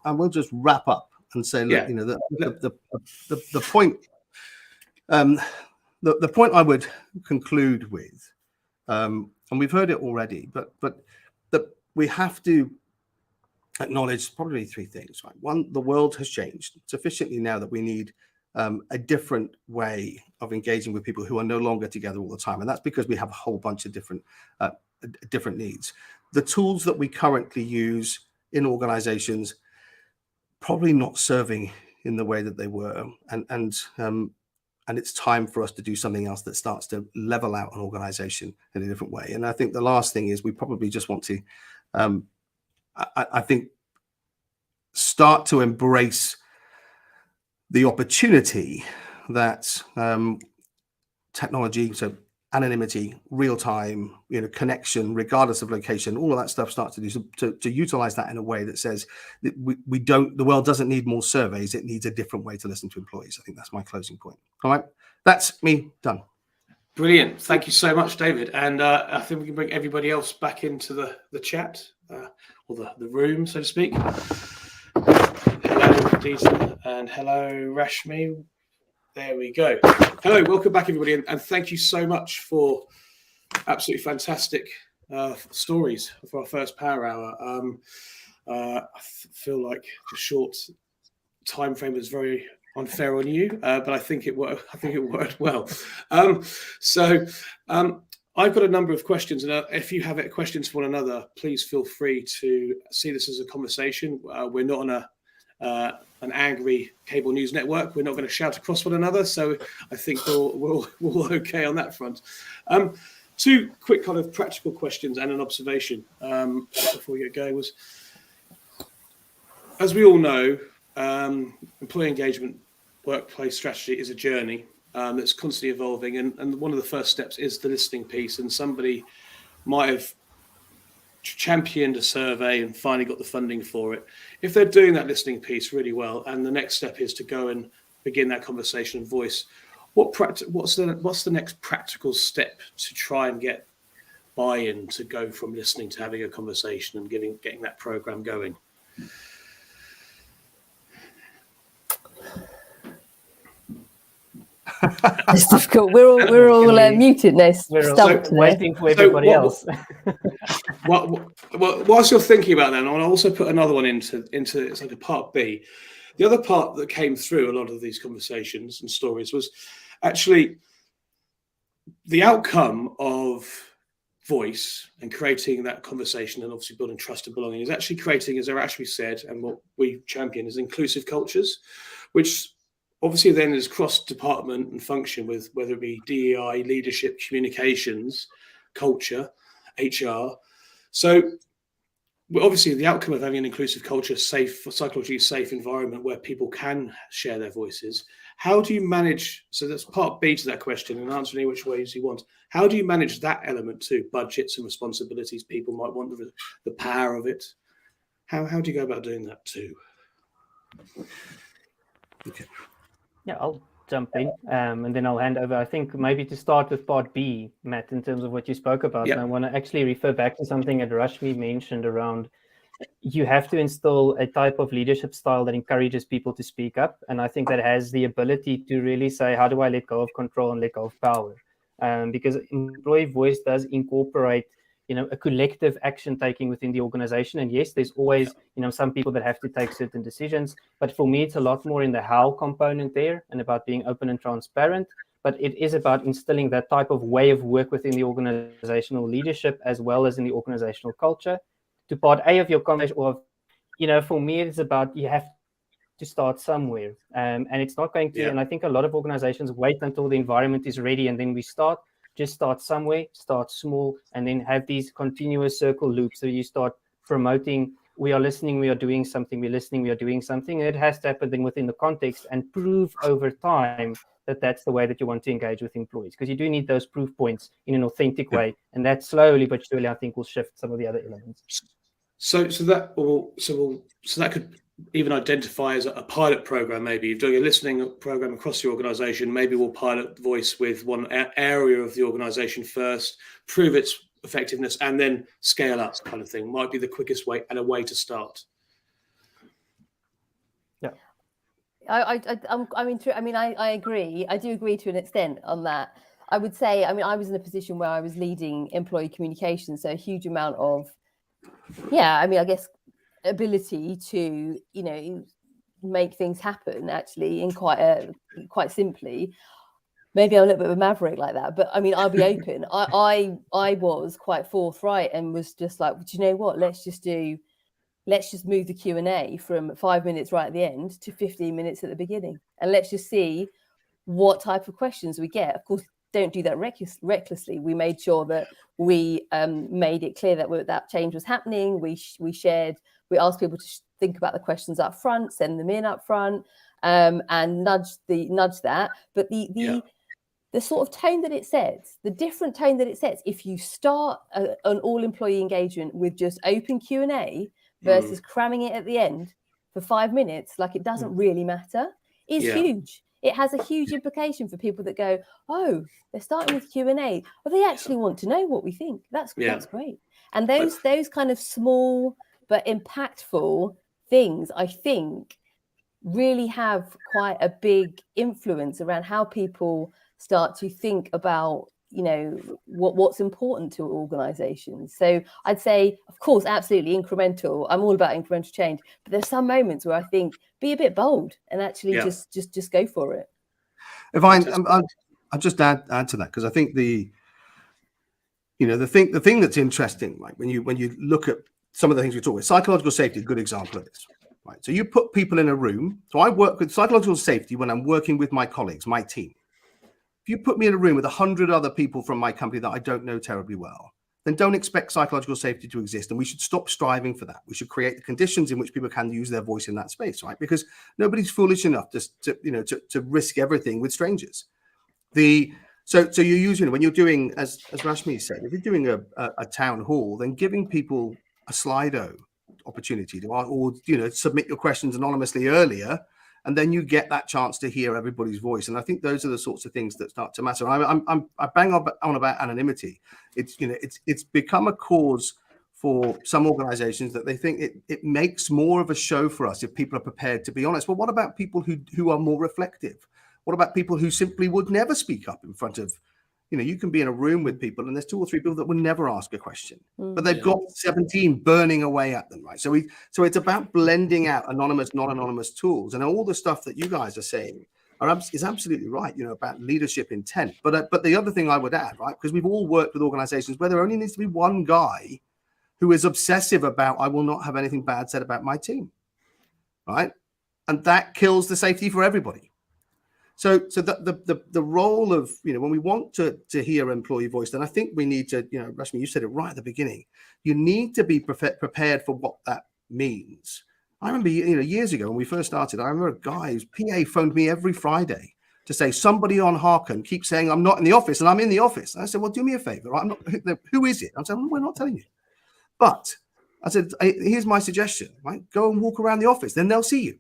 wrap up and say, look, the point, the point I would conclude with, and we've heard it already, but that we have to acknowledge probably 3 things. Right? One, the world has changed sufficiently now that we need a different way of engaging with people who are no longer together all the time, and that's because we have a whole bunch of different needs. The tools that we currently use in organizations probably not serving in the way that they were, and it's time for us to do something else that starts to level out an organization in a different way. And I think the last thing is we probably just want to I think start to embrace the opportunity that technology, so anonymity, real time, connection, regardless of location, all of that stuff starts to do to utilize that in a way that says that the world doesn't need more surveys, it needs a different way to listen to employees. I think that's my closing point. All right, that's me done. Brilliant. Thank you so much, David. And I think we can bring everybody else back into the chat or the room, so to speak. Hello, Deezer, and hello, Rashmi. There we go. Hello, welcome back, everybody, and thank you so much for absolutely fantastic stories for our first Power Hour. I feel like the short time frame was very unfair on you, but I think it worked. I think it worked well. I've got a number of questions, and if you have questions for one another, please feel free to see this as a conversation. We're not on an angry cable news network. We're not going to shout across one another, so I think we're okay on that front. 2 quick kind of practical questions and an observation before we get going was, as we all know, employee engagement workplace strategy is a journey that's constantly evolving, and one of the first steps is the listening piece, and somebody might have championed a survey and finally got the funding for it. If they're doing that listening piece really well, and the next step is to go and begin that conversation and voice, what's the next practical step to try and get buy-in to go from listening to having a conversation and getting that program going? It's difficult. We're all muted now. We're waiting for everybody else. Whilst you're thinking about that, I want to also put another one into it's like a part B. The other part that came through a lot of these conversations and stories was actually the outcome of voice and creating that conversation, and obviously building trust and belonging, is actually creating, as Ashmi said, and what we champion, is inclusive cultures, which obviously then is cross-department and function with whether it be DEI, leadership, communications, culture, HR. So obviously the outcome of having an inclusive culture, safe, psychologically safe environment where people can share their voices. How do you manage, so that's part B to that question, and answer any which ways you want. How do you manage that element too? Budgets and responsibilities, people might want the power of it. How do you go about doing that too? Okay. Yeah, I'll jump in and then I'll hand over. I think maybe to start with part B, Matt, in terms of what you spoke about. Yep. And I want to actually refer back to something that Rashmi mentioned around you have to instill a type of leadership style that encourages people to speak up. And I think that has the ability to really say, how do I let go of control and let go of power? Because employee voice does incorporate a collective action taking within the organization. And yes, there's always, some people that have to take certain decisions. But for me, it's a lot more in the how component there and about being open and transparent. But it is about instilling that type of way of work within the organizational leadership as well as in the organizational culture. To part A of your conversation, or for me, it's about you have to start somewhere, and it's not going to. And I think a lot of organizations wait until the environment is ready and then we start. Just start somewhere, start small, and then have these continuous circle loops. So you start promoting, we are listening, we are doing something, we're listening, we are doing something. And it has to happen then within the context and prove over time that that's the way that you want to engage with employees, because you do need those proof points in an authentic way. And that slowly but surely, I think, will shift some of the other elements. So that could even identify as a pilot program. Maybe you're doing a listening program across your organization. Maybe we'll pilot voice with one area of the organization first, prove its effectiveness, and then scale up, kind of thing. Might be the quickest way and a way to start. Yeah, I agree. I do agree to an extent on that. I would say, I was in a position where I was leading employee communication, so a huge amount of, I guess, ability to, make things happen actually in quite simply. Maybe I'm a little bit of a maverick like that, but I'll be open. I was quite forthright and was just like, do you know what? Let's just move the Q&A from 5 minutes right at the end to 15 minutes at the beginning, and let's just see what type of questions we get. Of course, don't do that recklessly. We made sure that we made it clear that that change was happening. We asked people to think about the questions up front, send them in up front, and nudge that. But the sort of tone that it sets, the different tone that it sets, if you start an all employee engagement with just open Q&A versus cramming it at the end for 5 minutes, like it doesn't really matter, is huge. It has a huge implication for people that go, oh, they're starting with Q&A. Well, they actually want to know what we think. That's great. And those kind of small but impactful things, I think, really have quite a big influence around how people start to think about, what's important to organizations. So I'd say, of course, absolutely incremental. I'm all about incremental change, but there's some moments where I think be a bit bold and actually just go for it. If I'll just add to that, because I think the thing that's interesting, like when you look at some of the things we talk about, psychological safety, a good example of this. Right. So you put people in a room. So I work with psychological safety when I'm working with my colleagues, my team. If you put me in a room with 100 other people from my company that I don't know terribly well, then don't expect psychological safety to exist. And we should stop striving for that. We should create the conditions in which people can use their voice in that space, right? Because nobody's foolish enough to risk everything with strangers. So you use, when you're doing, as Rashmi said, if you're doing a town hall, then giving people a Slido opportunity to submit your questions anonymously earlier, and then you get that chance to hear everybody's voice. And I think those are the sorts of things that start to matter. I bang on about anonymity. It's become a cause for some organizations that they think it makes more of a show for us if people are prepared to be honest. Well, what about people who are more reflective? What about people who simply would never speak up in front of, you can be in a room with people and there's 2 or 3 people that will never ask a question, but they've got 17 burning away at them, right? So it's about blending out anonymous, not anonymous tools, and all the stuff that you guys are saying is absolutely right, about leadership intent. But the other thing I would add, right, because we've all worked with organizations where there only needs to be one guy who is obsessive about, I will not have anything bad said about my team, right? And that kills the safety for everybody. So the role of, when we want to hear employee voice, then I think we need to, Rashmi, you said it right at the beginning. You need to be prepared for what that means. I remember, years ago when we first started, I remember a guy whose PA phoned me every Friday to say, somebody on Harken keeps saying I'm not in the office, and I'm in the office. And I said, well, do me a favor. I'm not. Who is it? I said, well, we're not telling you. But I said, here's my suggestion, right? Go and walk around the office, then they'll see you.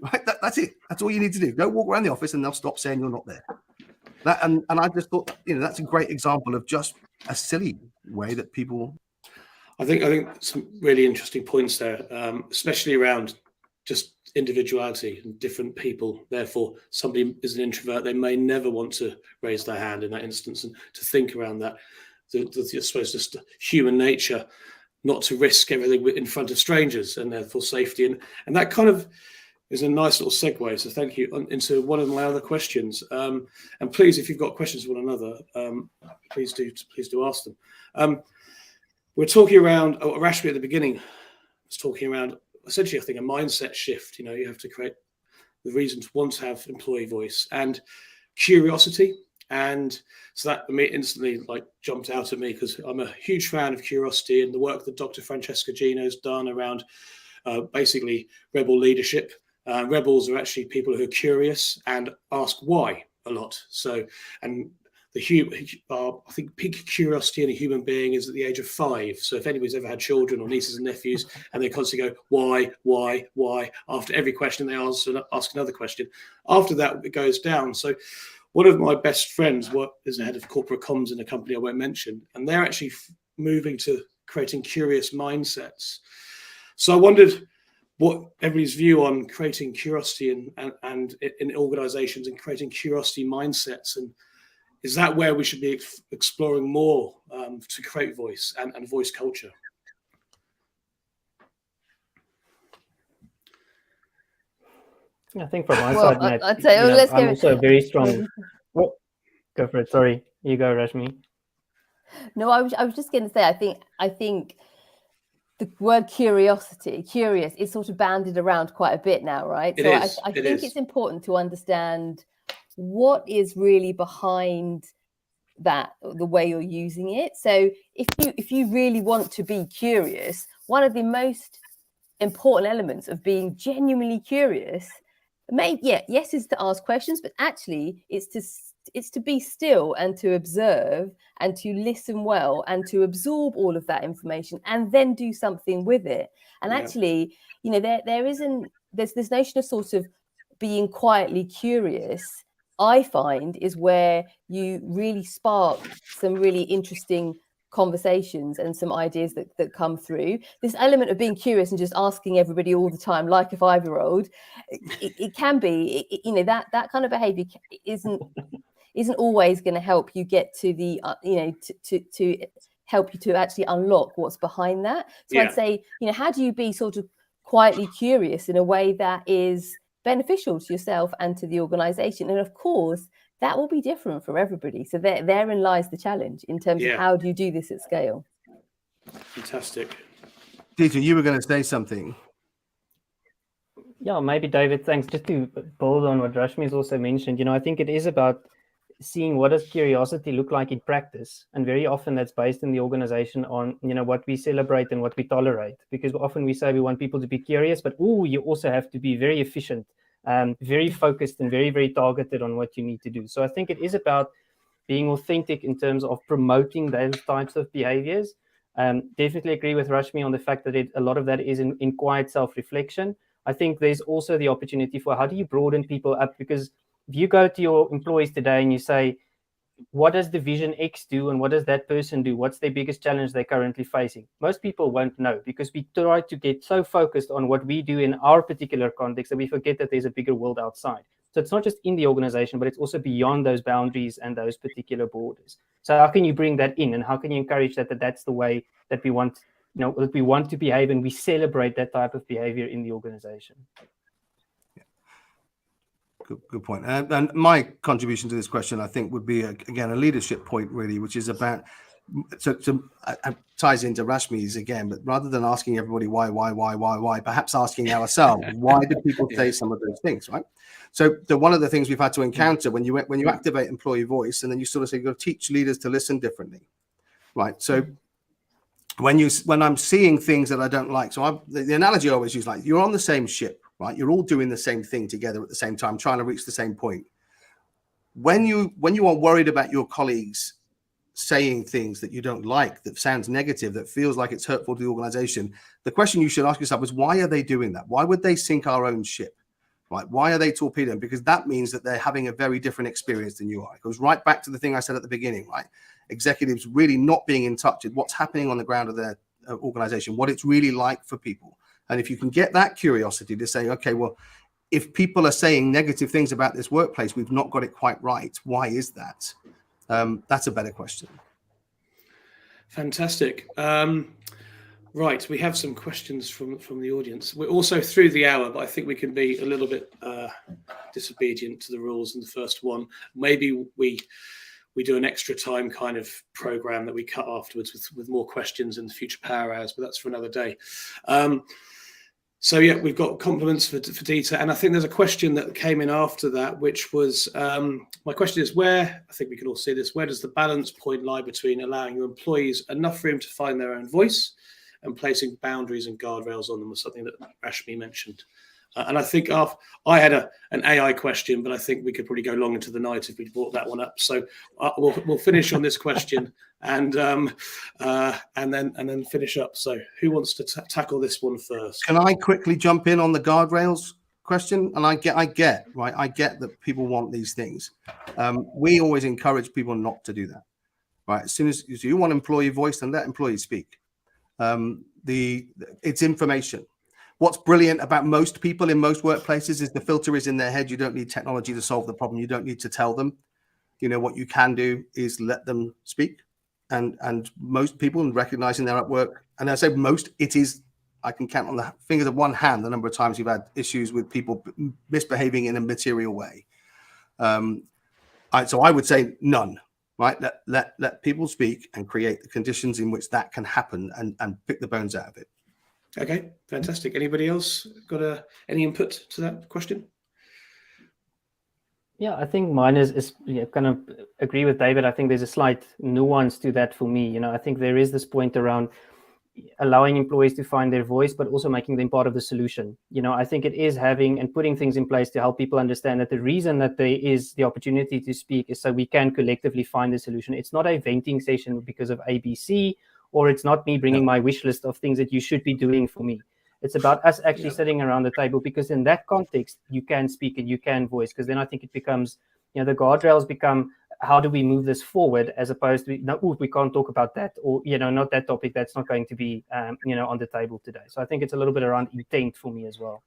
Right, that's it. That's all you need to do. Go walk around the office, and they'll stop saying you're not there. And I just thought, that's a great example of just a silly way that people. I think some really interesting points there, especially around just individuality and different people. Therefore, somebody is an introvert, they may never want to raise their hand in that instance, and to think around that. I suppose just human nature not to risk everything in front of strangers, and therefore safety. And that kind of is a nice little segue. So thank you into one of my other questions. And please, if you've got questions for one another, please do ask them. We're talking around, Rashmi at the beginning was talking around essentially, I think, a mindset shift. You know, you have to create the reason to want to have employee voice and curiosity. And so that instantly jumped out at me, because I'm a huge fan of curiosity and the work that Dr. Francesca Gino's done around basically rebel leadership. Rebels are actually people who are curious and ask why a lot. So, and I think peak curiosity in a human being is at the age of 5. So if anybody's ever had children or nieces and nephews and they constantly go, why, after every question they ask another question. After that, it goes down. So one of my best friends is the head of corporate comms in a company I won't mention, and they're actually moving to creating curious mindsets. So I wondered what everybody's view on creating curiosity and in organizations and creating curiosity mindsets, and is that where we should be exploring more to create voice and voice culture? I think from my side, Matt, I'd say, I'm also very strong. Oh, go for it. Sorry, you go, Rashmi. No, I was just going to say, I think the word curious is sort of bandied around quite a bit now, right? I think it's important to understand what is really behind that, the way you're using it. So if you really want to be curious, one of the most important elements of being genuinely curious, yes, is to ask questions, but actually it's to be still and to observe and to listen well and to absorb all of that information and then do something with it. And actually, you know, there's this notion of sort of being quietly curious, I find, is where you really spark some really interesting conversations and some ideas that come through. This element of being curious and just asking everybody all the time, like a 5-year-old, it can be, you know, that kind of behavior isn't always going to help you get to the to help you to actually unlock what's behind that. So I'd say, you know, how do you be sort of quietly curious in a way that is beneficial to yourself and to the organization? And of course, that will be different for everybody. So therein lies the challenge in terms of how do you do this at scale. Fantastic. Peter, you were going to say something. Yeah, maybe, David, thanks. Just to build on what Rashmi's also mentioned, you know, I think it is about seeing what does curiosity look like in practice. And very often that's based in the organization on, you know, what we celebrate and what we tolerate. Because often we say we want people to be curious, but you also have to be very efficient, very focused and very, very targeted on what you need to do. So I think it is about being authentic in terms of promoting those types of behaviors. Definitely agree with Rashmi on the fact that a lot of that is in quiet self-reflection. I think there's also the opportunity for how do you broaden people up? Because if you go to your employees today and you say, what does division X do and what does that person do? What's their biggest challenge they're currently facing? Most people won't know, because we try to get so focused on what we do in our particular context that we forget that there's a bigger world outside. So it's not just in the organization, but it's also beyond those boundaries and those particular borders. So how can you bring that in, and how can you encourage that's the way that we want, you know, that we want to behave, and we celebrate that type of behavior in the organization? Good point. And my contribution to this question, I think, would be, again, a leadership point, really, which is about, so ties into Rashmi's again, but rather than asking everybody why, perhaps asking ourselves, why do people say some of those things, right? So one of the things we've had to encounter when you activate employee voice, and then you sort of say, you've got to teach leaders to listen differently, right? So when I'm seeing things that I don't like, so the analogy I always use, like, you're on the same ship, right? You're all doing the same thing together at the same time, trying to reach the same point. When you are worried about your colleagues saying things that you don't like, that sounds negative, that feels like it's hurtful to the organization, the question you should ask yourself is, why are they doing that? Why would they sink our own ship? Right? Why are they torpedoing? Because that means that they're having a very different experience than you are. It goes right back to the thing I said at the beginning, right? Executives really not being in touch with what's happening on the ground of their organization, what it's really like for people. And if you can get that curiosity to say, okay, well, if people are saying negative things about this workplace, we've not got it quite right. Why is that? That's a better question. Fantastic. Right, we have some questions from the audience. We're also through the hour, but I think we can be a little bit disobedient to the rules in the first one. Maybe we do an extra time kind of program that we cut afterwards with more questions in the future power hours, but that's for another day. So yeah, we've got compliments for Dieter, and I think there's a question that came in after that, which was, my question is, where, I think we can all see this, where does the balance point lie between allowing your employees enough room to find their own voice and placing boundaries and guardrails on them, was something that Rashmi mentioned. And I think I had an AI question, but I think we could probably go long into the night if we brought that one up. So we'll finish on this question and then finish up. So who wants to tackle this one first? Can I quickly jump in on the guardrails question? And I get that people want these things. We always encourage people not to do that. Right? As soon as you want employee voice, then let employees speak. It's information. What's brilliant about most people in most workplaces is the filter is in their head. You don't need technology to solve the problem. You don't need to tell them. You know, what you can do is let them speak. And most people, recognizing they're at work, and I say most, it is, I can count on the fingers of one hand the number of times you've had issues with people misbehaving in a material way. So I would say none. Right, let people speak and create the conditions in which that can happen, and pick the bones out of it. Okay, fantastic. Anybody else got any input to that question? Yeah, I think mine is kind of agree with David. I think there's a slight nuance to that for me. I think there is this point around allowing employees to find their voice, but also making them part of the solution. I think it is having and putting things in place to help people understand that the reason that there is the opportunity to speak is so we can collectively find the solution. It's not a venting session because of ABC, or it's not me bringing my wish list of things that you should be doing for me. It's about us actually sitting around the table, because in that context, you can speak and you can voice, because then I think it becomes, the guardrails become, how do we move this forward, as opposed to, no, we can't talk about that, or, not that topic, that's not going to be, on the table today. So I think it's a little bit around intent for me as well.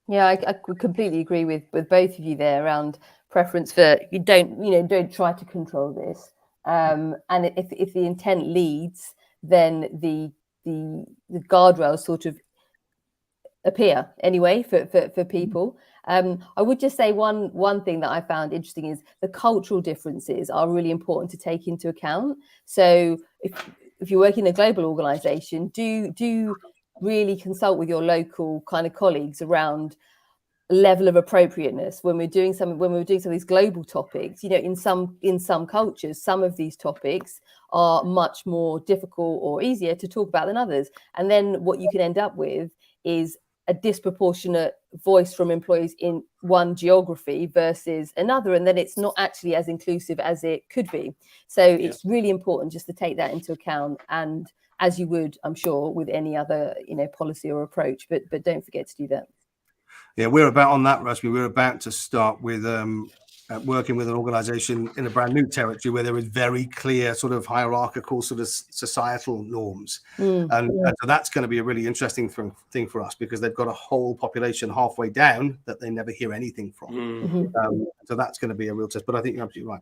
Yeah, I completely agree with both of you there around preference for, you don't try to control this. And if the intent leads, then the guardrails sort of appear anyway for people. I would just say one thing that I found interesting is the cultural differences are really important to take into account. So if you're working in a global organization, do really consult with your local kind of colleagues around level of appropriateness when we're doing some of these global topics. In some cultures, some of these topics are much more difficult or easier to talk about than others, and then what you can end up with is a disproportionate voice from employees in one geography versus another, and then it's not actually as inclusive as it could be. So it's really important just to take that into account, and as you would, I'm sure, with any other policy or approach, but don't forget to do that. Yeah, we're about on that, Rashmi. We're about to start with working with an organization in a brand new territory where there is very clear sort of hierarchical sort of societal norms. And so that's going to be a really interesting thing for us, because they've got a whole population halfway down that they never hear anything from. So that's going to be a real test. But I think you're absolutely right.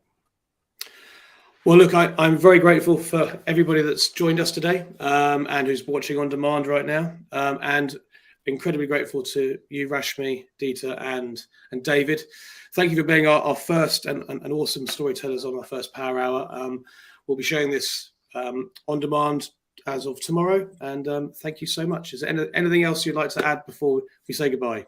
Well, look, I'm very grateful for everybody that's joined us today and who's watching on demand right now. And incredibly grateful to you, Rashmi, Dieter, and David. Thank you for being our first and awesome storytellers on our first Power Hour. We'll be showing this on demand as of tomorrow. And thank you so much. Is there anything else you'd like to add before we say goodbye?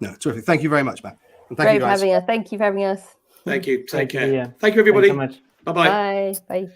No, terrific. Thank you very much, Matt. And Great for having us. Thank you for having us. Thank you. Take care. Yeah. Thank you, everybody. Thanks so much. Bye-bye. Bye. Bye.